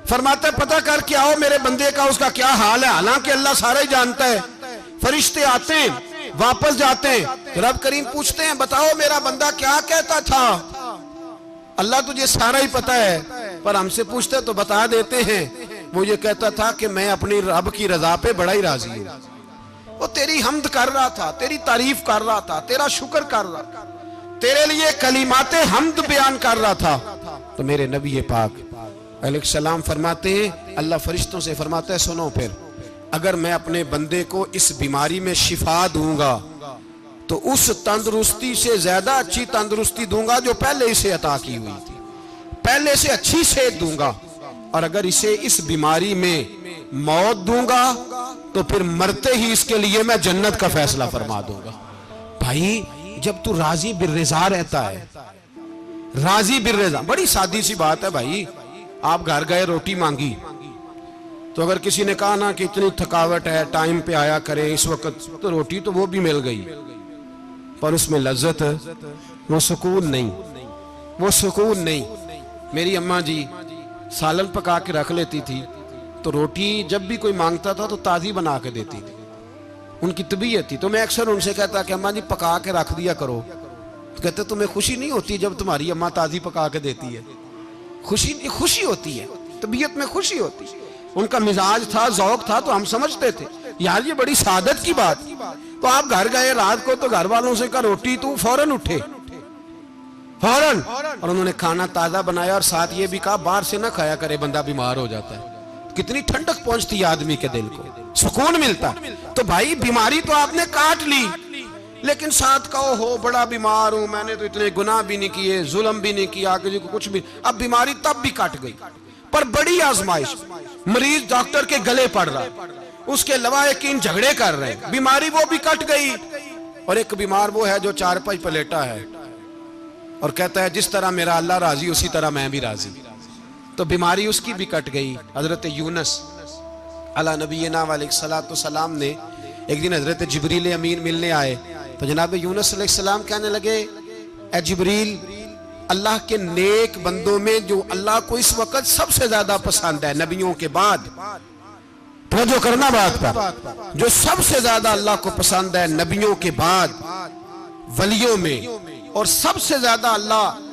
फरमाता है पता करके आओ मेरे बंदे का उसका क्या हाल है। हालांकि अल्लाह सारा ही जानता है, फरिश्ते आते हैं वापस जाते हैं, रब करीम पूछते हैं बताओ मेरा बंदा क्या कहता था। अल्लाह तुझे सारा ही पता है, पर हमसे पूछते तो बता देते हैं, वो ये कहता था कि मैं अपनी रब की रजा पे बड़ा ही राजी हूं। वो तेरी हमद कर रहा था, तेरी तारीफ कर रहा था, तेरा शुक्र कर रहा था, तेरे लिए कलीमाते हमद बयान कर रहा था। तो मेरे नबी पाक अलैहिस्सलाम फरमाते हैं, अल्लाह फरिश्तों से फरमाता है सुनो फिर अगर मैं अपने बंदे को इस बीमारी में शिफा दूंगा तो उस तंदुरुस्ती से ज्यादा अच्छी तंदुरुस्ती दूंगा जो पहले इसे अता की हुई थी, पहले से अच्छी सेहत दूंगा। और अगर इसे इस बीमारी में मौत दूंगा तो फिर मरते ही इसके लिए मैं जन्नत का फैसला फरमा दूंगा। भाई जब तू राजी बिर्रिज़ा रहता है, राजी बिर्रिज़ा, बड़ी सादी सी बात है भाई। आप घर गए रोटी मांगी तो अगर किसी ने कहा ना कि इतनी थकावट है टाइम पे आया करें इस वक्त, तो रोटी तो वो भी मिल गई, पर उसमें लज्जत, वो सुकून नहीं, वो सुकून नहीं। मेरी अम्मा जी सालन पका के रख लेती थी, तो रोटी जब भी कोई मांगता था तो ताज़ी बना के देती थी। उनकी तबीयत थी, तो मैं अक्सर उनसे कहता कि अम्मा जी पका के रख दिया करो। तो कहते तुम्हें खुशी नहीं होती जब तुम्हारी अम्मा ताज़ी पका के देती है? खुशी होती है, तबीयत में खुशी होती है। उनका मिजाज था, जौक था, तो हम समझते थे यार ये बड़ी सादत की बात। तो आप घर गए रात को, तो घर वालों से कहा रोटी, तू फौरन उठे, फौरन। और उन्होंने खाना ताजा बनाया और साथ ये भी कहा बाहर से ना खाया करे, बंदा बीमार हो जाता है। कितनी ठंडक पहुंचती है आदमी के दिल को, सुकून मिलता। तो भाई बीमारी तो आपने काट ली, लेकिन साथ कहो हो बड़ा बीमार हूं, मैंने तो इतने गुनाह भी नहीं किए, जुल्म भी नहीं किया, किसी को कुछ भी। अब बीमारी तब भी कट गई, पर बड़ी आजमाइश। मरीज डॉक्टर के गले पड़ रहा, उसके लवाहिकीन झगड़े कर रहे, बीमारी वो भी कट गई। और एक बीमार वो है जो चारपाई पर लेटा है और कहता है जिस तरह मेरा अल्लाह राजी उसी तरह मैं भी राजी। तो बीमारी उसकी भी कट गई। हजरत यूनुस अला नबीना अलैहिस्सलातु सलाम ने एक दिन हजरत जिब्रील अमीन मिलने आए, तो जनाब यूनुस अलैहिस्सलाम कहने लगे, ए जिब्रील, अल्लाह के नेक बंदों में जो अल्लाह को इस वक्त सबसे ज्यादा पसंद है नबियों के बाद, तो जो करना बात पर, जो सबसे ज्यादा अल्लाह को पसंद है नबियों के बाद वलियों में, और सबसे ज्यादा अल्लाह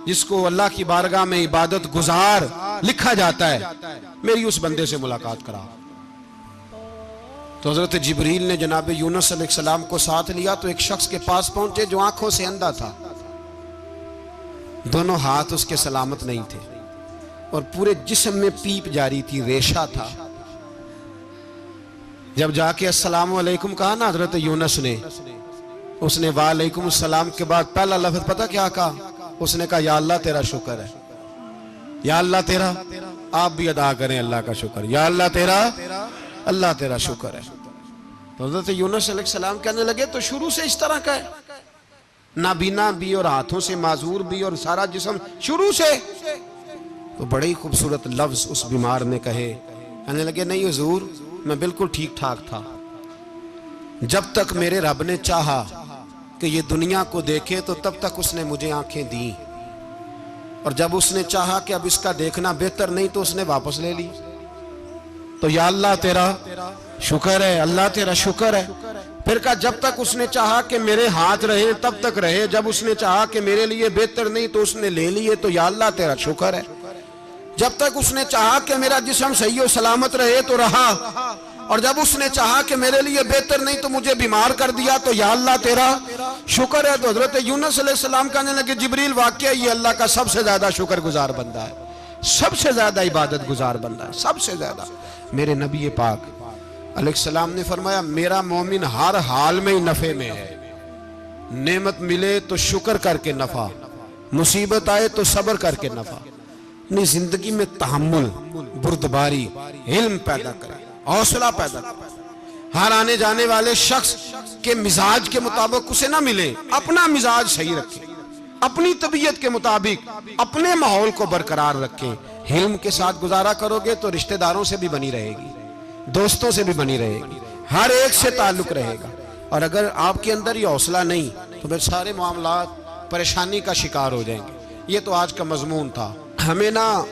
जिसको अल्लाह की बारगाह में इबादत गुजार लिखा जाता है, मेरी उस बंदे से मुलाकात करा। तो हजरत जिब्रील ने जनाब यूनुस अलैहिस्सलाम को साथ लिया, तो एक शख्स के पास पहुंचे जो आंखों से अंधा था, दोनों हाथ उसके सलामत नहीं थे और पूरे जिस्म में पीप जारी थी, रेशा था। जब जाके अस्सलामु अलैकुम कहा ना हजरत यूनुस ने, उसने वालेकुम सलाम के बाद पहला लफ्ज पता क्या कहा? उसने कहा या अल्लाह तेरा शुक्र है, या अल्लाह तेरा, आप भी अदा करें अल्लाह का शुक्र, या अल्लाह तेरा, अल्लाह तेरा शुक्र है। तो हजरत यूनुस अलैहिस्सलाम कहने लगे तो शुरू से इस तरह का है, नाबीना भी और हाथों से माजूर भी और सारा जिस्म शुरू से। तो बड़े ही खूबसूरत लफ्ज उस बीमार ने कहे। कहने लगे नहीं हुजूर, मैं बिल्कुल ठीक ठाक था, जब तक मेरे रब ने चाहा कि ये दुनिया को देखे तो तब तक उसने मुझे आंखें दी, और जब उसने चाहा कि अब इसका देखना बेहतर नहीं तो उसने वापस ले ली। तो या अल्लाह तेरा शुक्र है, अल्लाह तेरा शुक्र है। फिर कहा जब तक उसने चाहा कि मेरे हाथ रहे तब तक रहे, जब उसने चाहा कि मेरे लिए बेहतर नहीं तो उसने ले लिए, तो या अल्लाह तेरा शुक्र है। जब तक उसने चाहा कि मेरा जिस्म सही और सलामत रहे तो रहा, और जब उसने चाहा कि मेरे लिए बेहतर नहीं तो मुझे बीमार कर दिया, तो या अल्लाह तेरा शुक्र है। तो हजरत यूनुस अलैहिस्सलाम कहने लगे जिब्रील वाकई ये अल्लाह का सबसे ज्यादा शुक्रगुजार बंदा है, सबसे ज्यादा इबादत गुजार बंदा है, सबसे ज्यादा। मेरे नबी पाक अलैहिस्सलाम ने फरमाया मेरा मोमिन हर हाल में ही नफे में है, नेमत मिले तो शुक्र करके नफा, मुसीबत आए तो सब्र करके नफा। अपनी जिंदगी में तहम्मुल, बुर्दबारी, इल्म पैदा करे, हौसला पैदा करे। हर आने जाने वाले शख्स के मिजाज के मुताबिक उसे ना मिले, अपना मिजाज सही रखे, अपनी तबीयत के मुताबिक अपने माहौल को बरकरार रखे। हिल्म के साथ गुजारा करोगे तो रिश्तेदारों से भी बनी रहेगी, दोस्तों से भी बनी रहेगी, हर एक से ताल्लुक रहेगा। और अगर आपके अंदर ये हौसला नहीं तो फिर सारे मामला परेशानी का शिकार हो जाएंगे। ये तो आज का मजमून था। हमें ना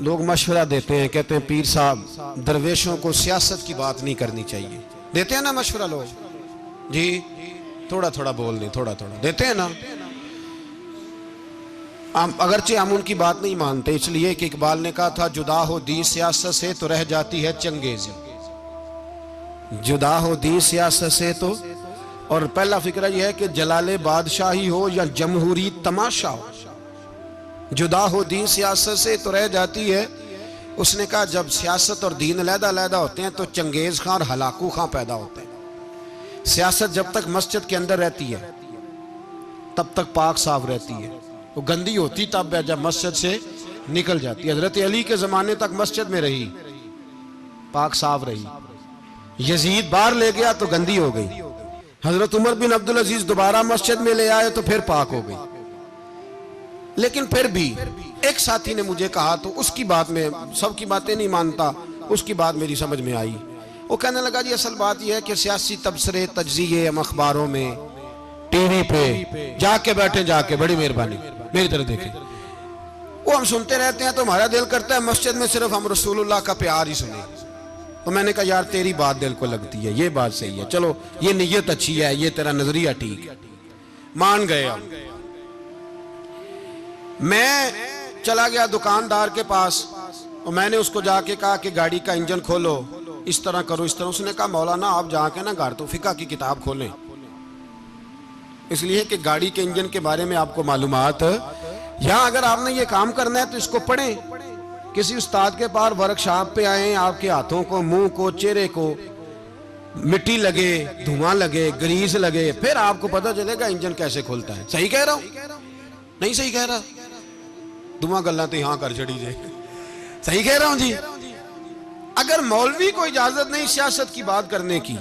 लोग मशवरा देते हैं, कहते हैं पीर साहब दरवेशों को सियासत की बात नहीं करनी चाहिए, देते हैं ना मशवरा लोग जी, थोड़ा थोड़ा बोल दें, थोड़ा थोड़ा देते हैं ना। अगरचे हम उनकी बात नहीं मानते, इसलिए कि इकबाल ने कहा था जुदा हो दी सियासत से तो रह जाती है चंगेजी, जुदा हो दी सियासत से तो। और पहला फिक्र यह है कि जलाले बादशाही हो या जमहूरी तमाशा हो, जुदा हो दीन सियासत से तो रह जाती है। उसने कहा जब सियासत और दीन अलहदा होते हैं तो चंगेज खां और हलाकू खां पैदा होते हैं। सियासत जब तक मस्जिद के अंदर रहती है तब तक पाक साफ रहती है, वो गंदी होती तब है जब मस्जिद से निकल जाती है। हजरत अली के जमाने तक मस्जिद में रही, पाक साफ रही। यजीद बाहर ले गया तो गंदी हो गई। हजरत उमर बिन अब्दुल अजीज दोबारा मस्जिद में ले आए तो फिर पाक हो गई। लेकिन फिर भी एक साथी ने मुझे कहा, तो उसकी बात में सबकी बातें नहीं मानता, उसकी बात मेरी समझ में आई। वो कहने लगा जी असल बात यह है कि सियासी तबसरे तज्जिए हम अखबारों में टीवी पे जाके बैठे, जाके बड़ी मेहरबानी मेरी तरफ देखें, वो हम सुनते रहते हैं तो हमारा दिल करता है मस्जिद में सिर्फ हम रसूलुल्लाह का प्यार ही सुने। तो मैंने कहा यार तेरी बात दिल को लगती है, ये बात सही है, चलो ये नीयत अच्छी है, ये तेरा नजरिया ठीक है, मान गए हम। मैं चला गया दुकानदार के पास और मैंने उसको जाके कहा कि गाड़ी का इंजन खोलो, इस तरह करो, इस तरह। उसने कहा मौलाना आप जाके ना घर तो फिका की किताब खोलें, इसलिए कि गाड़ी के इंजन के बारे में आपको मालूमात, या अगर आपने ये काम करना है तो इसको पढ़ें, किसी उस्ताद के पास वर्कशॉप पे आए, आपके हाथों को, मुंह को, चेहरे को मिट्टी लगे, धुआं लगे, ग्रीस लगे, फिर आपको पता चलेगा इंजन कैसे खुलता है। सही कह रहा हूं? नहीं सही कह रहा? धुआं गल्ला तो यहां कर चढ़ी जाए। सही कह रहा हूं जी। अगर मौलवी को इजाजत नहीं सियासत की बात करने की,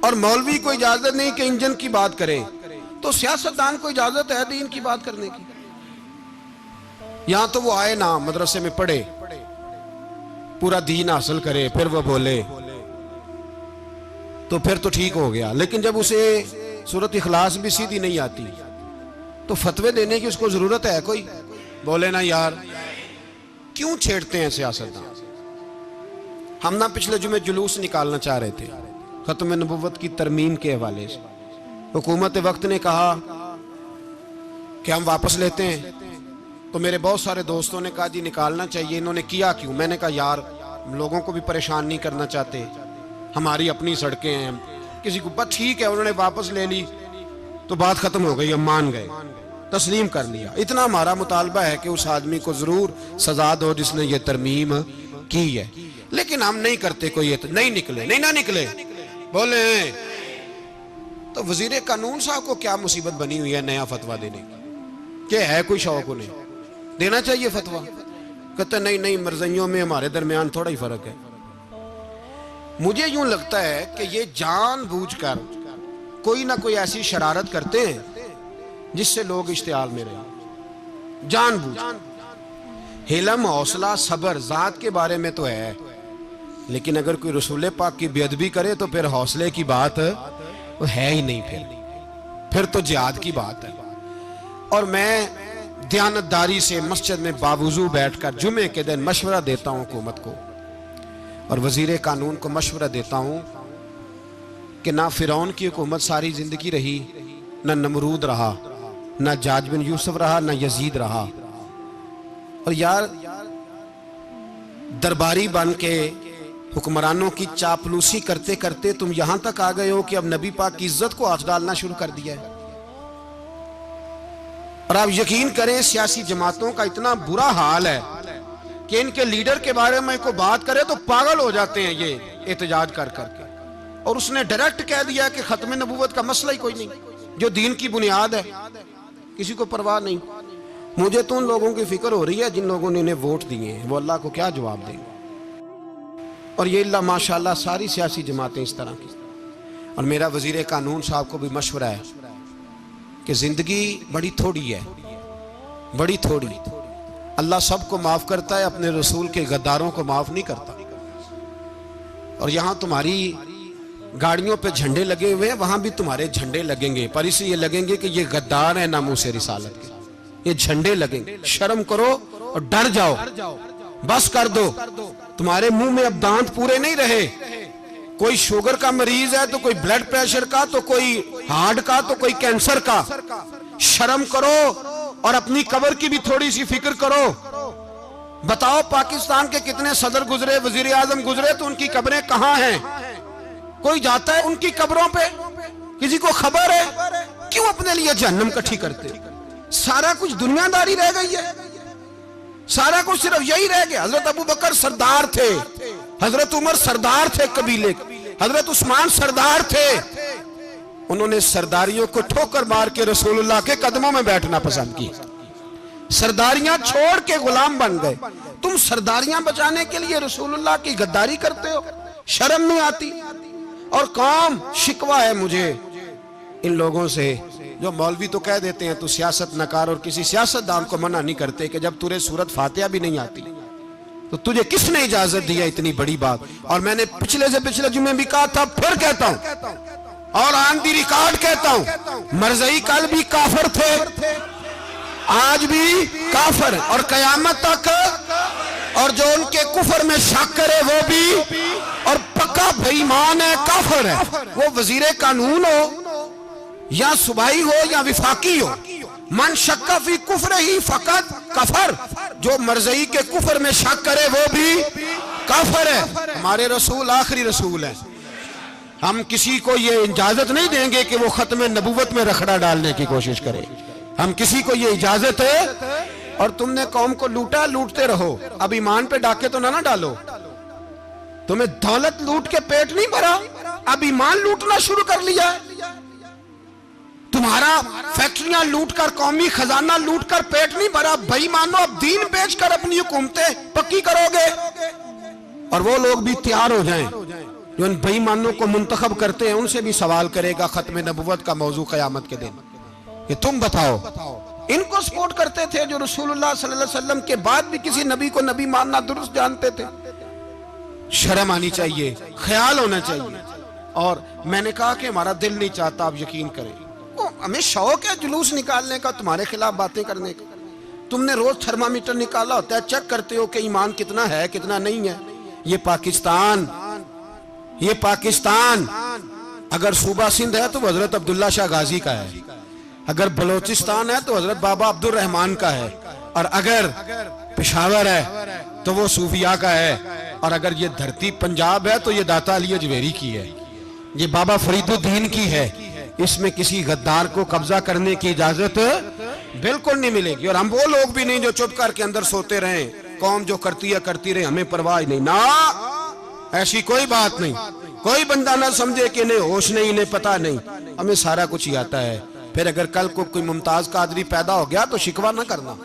और मौलवी को इजाजत नहीं कि इंजन की बात करे, तो सियासतदान को इजाजत है दीन की बात करने की। यहां तो वो आए ना, मदरसे में पढ़े, पूरा दीन हासिल करे, फिर वो बोले तो फिर तो ठीक हो गया। लेकिन जब उसे सूरत इखलास भी सीधी नहीं आती तो फतवे देने की उसको जरूरत है कोई? बोले ना यार क्यों छेड़ते हैं सियासतदान। हम ना पिछले जुमे जुलूस निकालना चाह रहे थे खत्म नबुव्वत की तरमीम के हवाले से। हुकूमत वक्त ने कहा कि हम वापस लेते हैं, तो मेरे बहुत सारे दोस्तों ने कहा जी निकालना चाहिए। इन्होंने किया क्यों? मैंने कहा यार लोगों को भी परेशान नहीं करना चाहते, हमारी अपनी सड़कें हैं, किसी को बस ठीक है। उन्होंने वापस ले ली तो बात खत्म हो गई, हम मान गए, तस्लीम कर लिया। इतना हमारा मुतालबा है कि उस आदमी को जरूर सजा दो जिसने ये तरमीम की है, लेकिन हम नहीं करते। कोई नहीं निकले, नहीं ना निकले, बोले तो वजीर कानून साहब को क्या मुसीबत बनी हुई है नया फतवा देने की? क्या है कोई शौक उन्हें देना चाहिए फतवा? कहते नहीं नहीं मर्जियों में हमारे दरमियान थोड़ा ही फर्क है। मुझे यूं लगता है कि ये जानबूझकर कोई ना कोई ऐसी शरारत करते हैं जिससे लोग इश्तिहाल में रहे, जानबूझ। हिलम, हौसला, सब्र जात के बारे में तो है, लेकिन अगर कोई रसूल पाक की बेअदबी करे तो फिर हौसले की बात वो है ही नहीं, फिर तो जिहाद की बात है। और मैं दयानतदारी से मस्जिद में बावजू बैठकर जुमे के दिन मशवरा देता हूं हुकूमत को और वजीर कानून को मशवरा देता हूं कि ना फिरौन की हुकूमत सारी जिंदगी रही, ना नमरूद रहा, ना जाज बिन यूसुफ रहा, ना यजीद रहा। और यार दरबारी बन के हुक्मरानों की चापलूसी करते करते तुम यहां तक आ गए हो कि अब नबी पाक की इज्जत को हाथ डालना शुरू कर दिया है। और आप यकीन करें सियासी जमातों का इतना बुरा हाल है कि इनके लीडर के बारे में कोई बात करे तो पागल हो जाते हैं ये एहतजाज कर करके। और उसने डायरेक्ट कह दिया कि खत्म नबूवत का मसला ही कोई नहीं, जो दीन की बुनियाद है, किसी को परवाह नहीं। मुझे तो उन लोगों की फिक्र हो रही है जिन लोगों ने इन्हें वोट दिए हैं, वो अल्लाह को क्या जवाब देंगे। और ये अल्लाह माशाल्लाह सारी सियासी जमातें इस तरह की। और मेरा वजीर कानून साहब को भी मशवरा है कि जिंदगी बड़ी थोड़ी है, बड़ी थोड़ी। अल्लाह सबको माफ करता है, अपने रसूल के गद्दारों को माफ नहीं करता। और यहां तुम्हारी गाड़ियों पे झंडे लगे हुए हैं, वहां भी तुम्हारे झंडे लगेंगे, पर इसलिए लगेंगे कि ये गद्दार है नामूसे रिसालत के, ये झंडे लगेंगे। शर्म करो और डर जाओ, बस कर दो। तुम्हारे मुंह में अब दांत पूरे नहीं रहे। कोई शुगर का मरीज है तो कोई ब्लड प्रेशर का, तो कोई हार्ट का, तो कोई कैंसर का। शर्म करो और अपनी कब्र की भी थोड़ी सी फिक्र करो। बताओ पाकिस्तान के कितने सदर गुजरे, वजीर आजम गुजरे, तो उनकी कब्रें कहां हैं? कोई जाता है उनकी कब्रों पे? किसी को खबर है? क्यों अपने लिए जहन्नम इकट्ठी करते? सारा कुछ दुनियादारी रह गई है, सारा कुछ सिर्फ यही रह गया। हजरत अबू बकर सरदार थे, हजरत उमर सरदार थे कबीले, हजरत उस्मान सरदार थे। उन्होंने सरदारियों को ठोकर मार के रसूलुल्लाह के कदमों में बैठना पसंद किया, सरदारियां छोड़ के गुलाम बन गए। तुम सरदारियां बचाने के लिए रसूलुल्लाह की गद्दारी करते हो, शर्म नहीं आती? और कौम शिकवा है मुझे इन लोगों से जो मौलवी तो कह देते हैं तू सियासत नकार, और किसी सियासतदान को मना नहीं करते कि जब तुझे सूरत फातिहा भी नहीं आती तो तुझे किसने इजाजत दी है इतनी बड़ी बात। और मैंने पिछले से पिछले जुमे भी कहा था, फिर कहता हूं और ऑन दी रिकॉर्ड कहता हूं, मरज़ई कल भी काफिर थे, आज भी काफर और कयामत तक, और जो उनके कुफर में शक करे वो भी, और पक्का बेईमान है, काफर है। वो वजीर कानून हो या सूबाई हो या विफाकी हो, मन शक्का फी कुफर ही फकत कफर। जो मरज़ई के कुफर में शक करे वो भी काफर है। हमारे रसूल आखिरी रसूल है। हम किसी को ये इजाजत नहीं देंगे कि वो खत्म नबूवत में रखड़ा डालने की कोशिश करे। हम किसी को ये इजाजत है। और तुमने कौम को लूटा, लूटते रहो, अब ईमान पे डाके तो ना डालो। तुम्हें दौलत लूट के पेट नहीं भरा, अब ईमान लूटना शुरू कर लिया। तुम्हारा फैक्ट्रियां लूटकर, कौमी खजाना लूटकर पेट नहीं भरा, बेईमानो अब दीन बेचकर अपनी हुकूमतें पक्की करोगे। और वो लोग भी तैयार हो जाएं जो इन बेईमानों को मुंतखब करते हैं, उनसे भी सवाल करेगा खत्म नबुव्वत का मौजू क़यामत के दिन कि तुम बताओ। इनको सपोर्ट करते थे जो रसूलुल्लाह सल्लल्लाहु अलैहि वसल्लम के बाद भी किसी नबी को नबी मानना दुरुस्त जानते थे। शर्म आनी चाहिए, ख्याल होना चाहिए। और मैंने कहा कि हमारा दिल नहीं चाहता, आप यकीन करें, हमें शौक है जुलूस निकालने का, तुम्हारे खिलाफ बातें करने का। तुमने रोज थर्मामीटर निकाला होता है, चेक करते हो कि ईमान कितना है कितना नहीं है। ये पाकिस्तान अगर सूबा सिंध है तो हजरत अब्दुल्ला शाह गाजी का है, अगर बलोचिस्तान है तो हजरत बाबा अब्दुल रहमान का है, और अगर पेशावर है तो वो सूफिया का है, और अगर ये धरती पंजाब है तो ये दाता अली अजमेरी की है, ये बाबा फरीदुद्दीन की है। इसमें किसी गद्दार को कब्जा करने की इजाजत बिल्कुल नहीं मिलेगी। और हम वो लोग भी नहीं जो चुप करके अंदर सोते रहे, कौम जो करती है करती रहे, हमें परवाह नहीं। ना, ऐसी कोई बात नहीं। कोई बंदा ना समझे कि इन्हें होश नहीं, इन्हें पता नहीं, हमें सारा कुछ ही आता है। फिर अगर कल को कोई मुमताज कादरी पैदा हो गया तो शिकवा ना करना,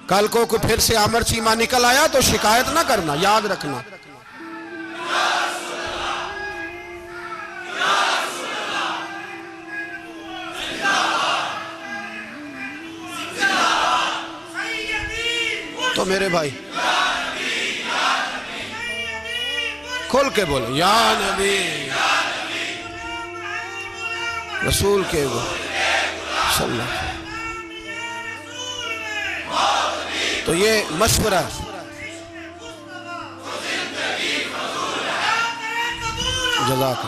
कल को कोई फिर से आमर चीमा निकल आया तो शिकायत ना करना, याद रखना। तो मेरे भाई खोल के बोले या नबी रसूल के सल्लल्लाहु। तो ये मशवरा, जज़ाक,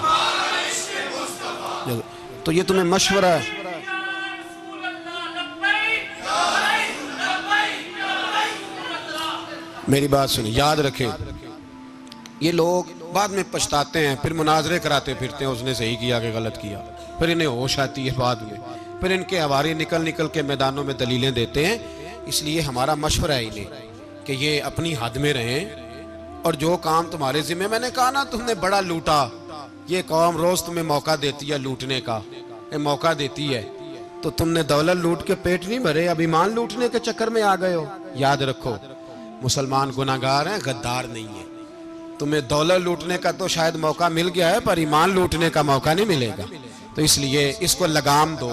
तो ये तुम्हें मशवरा है। मेरी बात सुनिए, याद रखें, ये लोग बाद में पछताते हैं, फिर मुनाजरे कराते फिरते हैं, उसने सही किया कि गलत किया, फिर इन्हें होश आती है बाद में, फिर इनके हवारी निकल निकल के मैदानों में दलीलें देते हैं। इसलिए हमारा मशवरा है इन्हें कि ये अपनी हद में रहें, और जो काम तुम्हारे जिम्मे, मैंने कहा ना तुमने बड़ा लूटा, ये कौम रोज तुम्हें मौका देती है लूटने का, ये मौका देती है, तो तुमने दौलत लूट के पेट नहीं भरे, अब ईमान लूटने के चक्कर में आ गए हो। याद रखो, मुसलमान गुनाहगार हैं, गद्दार नहीं है। तुम्हें दौलत लूटने का तो शायद मौका मिल गया है, पर ईमान लूटने का मौका नहीं मिलेगा। तो इसलिए इसको लगाम दो।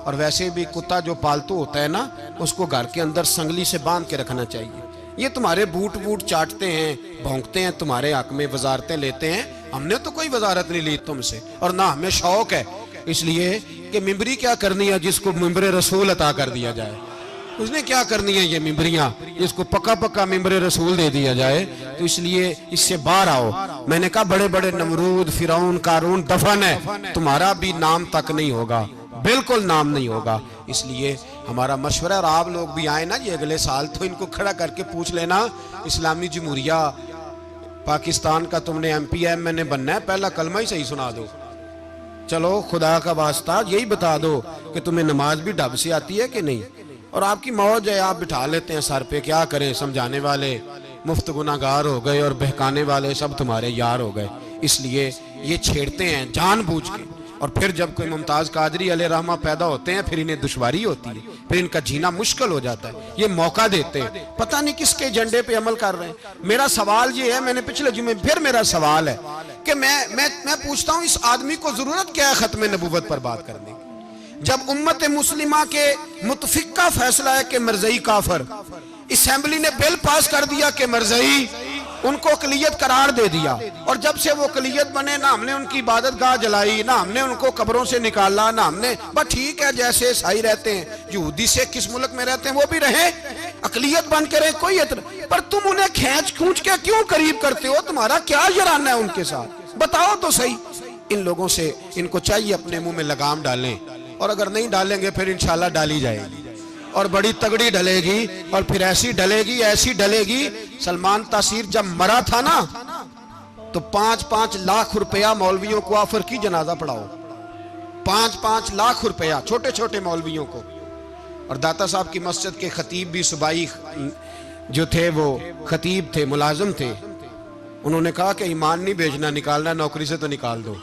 और वैसे भी कुत्ता जो पालतू होता है ना, उसको घर के अंदर संगली से बांध के रखना चाहिए। ये तुम्हारे बूट बूट चाटते हैं, भौंकते हैं, तुम्हारे हक में वजारतें लेते हैं। हमने तो कोई वजारत नहीं ली तुमसे, और ना हमें शौक है इसलिए कि मिंबरी क्या करनी है जिसको मिंबर रसूल अता कर दिया जाए। उसने क्या करनी है ये मिंबरियां जिसको पक्का पक्का मिंबर रसूल दे दिया जाए। तो इसलिए इससे बाहर आओ। मैंने कहा बड़े बड़े नमरूद, फिरौन, कारून दफन है, तुम्हारा भी नाम तक नहीं होगा, बिल्कुल नाम नहीं होगा। इसलिए हमारा मशवरा, और आप लोग भी आए ना ये अगले साल, तो इनको खड़ा करके पूछ लेना, इस्लामी जमहूरिया पाकिस्तान का तुमने MPM में बनना है, पहला कलमा ही सही सुना दो। चलो खुदा का वास्ता यही बता दो कि तुम्हें नमाज भी ढब से आती है कि नहीं। और आपकी मौज है, आप बिठा लेते हैं सर पे, क्या करें, समझाने वाले मुफ्त गुनाहगार हो गए और बहकाने वाले सब तुम्हारे यार हो गए। इसलिए ये छेड़ते हैं जानबूझ के। और फिर जब कोई मुमताज कादरी अलैहि रहमा पैदा होते हैं, फिर इन्हें दुश्वारी होती है, फिर इनका जीना मुश्किल हो जाता है। ये मौका देते हैं, पता नहीं किसके एजेंडे पे अमल कर रहे हैं। मेरा सवाल ये है, मैंने पिछले जुमे फिर मेरा सवाल है कि मैं पूछता हूँ, इस आदमी को जरूरत क्या है खत्म नबूवत पर बात करने की, जब उम्मत मुस्लिमा के मुतफिक का फैसला है कि मरज़ई काफर, असेंबली ने बिल पास कर दिया कि मरज़ई उनको अकलियत करार दे दिया। और जब से वो अकलियत बने ना हमने उनकी इबादत गाह जलाई, ना हमने उनको कब्रों से निकाला, ना हमने, बस ठीक है जैसे ईसाई रहते हैं, यहूदी से किस मुल्क में रहते हैं वो भी रहे, अकलियत बन के रहे, कोई इतना। पर तुम उन्हें खींच खूंच के क्यों करीब करते हो? तुम्हारा क्या जराना है उनके साथ, बताओ तो सही। इन लोगों से इनको चाहिए अपने मुंह में लगाम डालें, और अगर नहीं डालेंगे फिर इंशाल्लाह डाली जाएगी और बड़ी तगड़ी डलेगी, और फिर ऐसी डलेगी, ऐसी डलेगी। सलमान तासीर जब मरा था ना तो 5-5 लाख रुपया मौलवियों को ऑफर की जनाजा पढ़ाओ, 5-5 लाख रुपया छोटे छोटे मौलवियों को। और दाता साहब की मस्जिद के खतीब भी सुबाई जो थे वो खतीब थे, मुलाजिम थे, उन्होंने कहा कि ईमान नहीं बेचना, निकालना नौकरी से तो निकाल दो।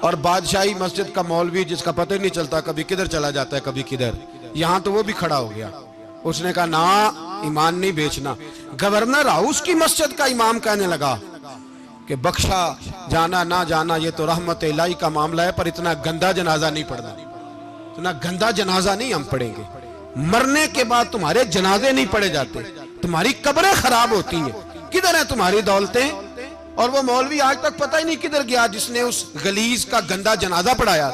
और बादशाही मस्जिद का मौलवी जिसका पता ही नहीं चलता कभी किधर चला जाता है कभी किधर, यहां तो वो भी खड़ा हो गया, उसने कहा ना ईमान नहीं बेचना। गवर्नर हाउस की मस्जिद का इमाम कहने लगा कि बख्शा जाना ना जाना ये तो रहमत इलाही का मामला है, पर इतना गंदा जनाजा नहीं पढ़ना, इतना गंदा जनाजा नहीं हम पढ़ेंगे। मरने के बाद तुम्हारे जनाजे नहीं पढ़े जाते, तुम्हारी कब्रें खराब होती हैं, किधर है तुम्हारी दौलतें? और वो मौलवी आज तक पता ही नहीं किधर गया जिसने उस गलीज का गंदा जनाजा पढ़ाया।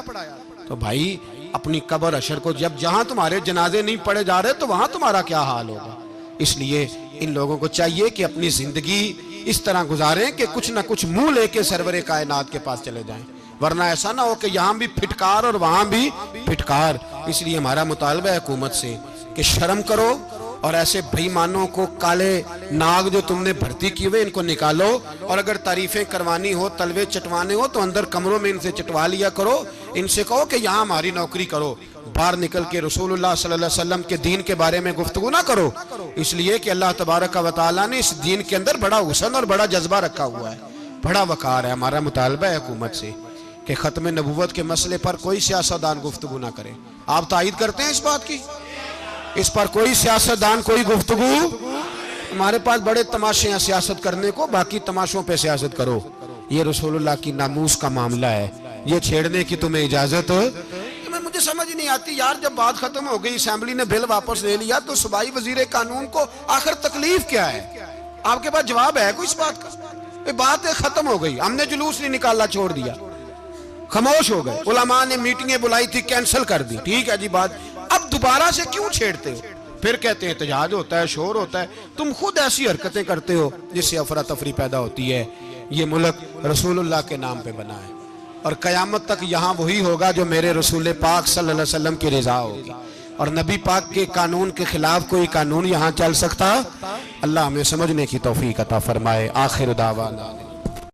तो भाई अपनी कब्र अशर को, जब जहां तुम्हारे जनाजे नहीं पढ़े जा रहे तो वहां तुम्हारा क्या हाल होगा। इसलिए इन लोगों को चाहिए कि अपनी जिंदगी इस तरह गुजारें कि कुछ ना कुछ मुंह लेके सरवरे कायनात के पास चले जाएं, वरना ऐसा ना हो कि यहाँ भी फिटकार और वहां भी फिटकार। इसलिए हमारा मुतालबा है हुकूमत से कि शर्म करो और ऐसे बेईमानों को, काले नाग जो तुमने भर्ती किए हुए, इनको निकालो। और अगर तारीफें करवानी हो, तलवे चटवाने हो तो अंदर कमरों में इनसे चटवा लिया करो, इनसे कहो कि यहाँ हमारी नौकरी करो, बाहर निकल के रसूलुल्लाह सल्लल्लाहु अलैहि वसल्लम के दीन के बारे में गुफ्तगू ना करो। इसलिए कि अल्लाह तबारक व तआला ने इस दीन के अंदर बड़ा हुस्न और बड़ा जज्बा रखा हुआ है, बड़ा वकार है। हमारा मुतालबा है हुकूमत से कि खत्म नबुव्वत के मसले पर कोई सियासतदान गुफ्तगू ना करे। आप तायद करते हैं इस बात की? इस पर कोई सियासतदान कोई गुफ्तगू? हमारे पास बड़े तमाशे हैं सियासत करने को, बाकी तमाशों पे सियासत करो। ये रसूलुल्लाह की नामूस का मामला है, ये छेड़ने की तुम्हें इजाजत? मुझे समझ नहीं आती यार, जब बात खत्म हो गई, असेंबली ने बिल वापस ले लिया, तो सूबाई वजीर कानून को आखिर तकलीफ क्या है? आपके पास जवाब है कोई इस बात का? बात खत्म हो गई, हमने जुलूस नहीं निकाला, छोड़ दिया, खामोश हो गए। उलमा ने मीटिंगें बुलाई थी, कैंसिल कर दी, ठीक है जी बात। अब दोबारा से क्यों छेड़ते हो? फिर कहते हैं एहतजाज होता है, शोर होता है। तुम खुद ऐसी हरकतें करते हो जिससे अफरा तफरी पैदा होती है। ये मुल्क रसूलुल्लाह के नाम पे बना है और कयामत तक यहाँ वही होगा जो मेरे रसूल पाक सल्लल्लाहु अलैहि वसल्लम की रिजा होगी। और नबी पाक के कानून के खिलाफ कोई कानून यहाँ चल सकता? अल्लाह हमें समझने की तौफीक अता फरमाए। आखिर दावाना।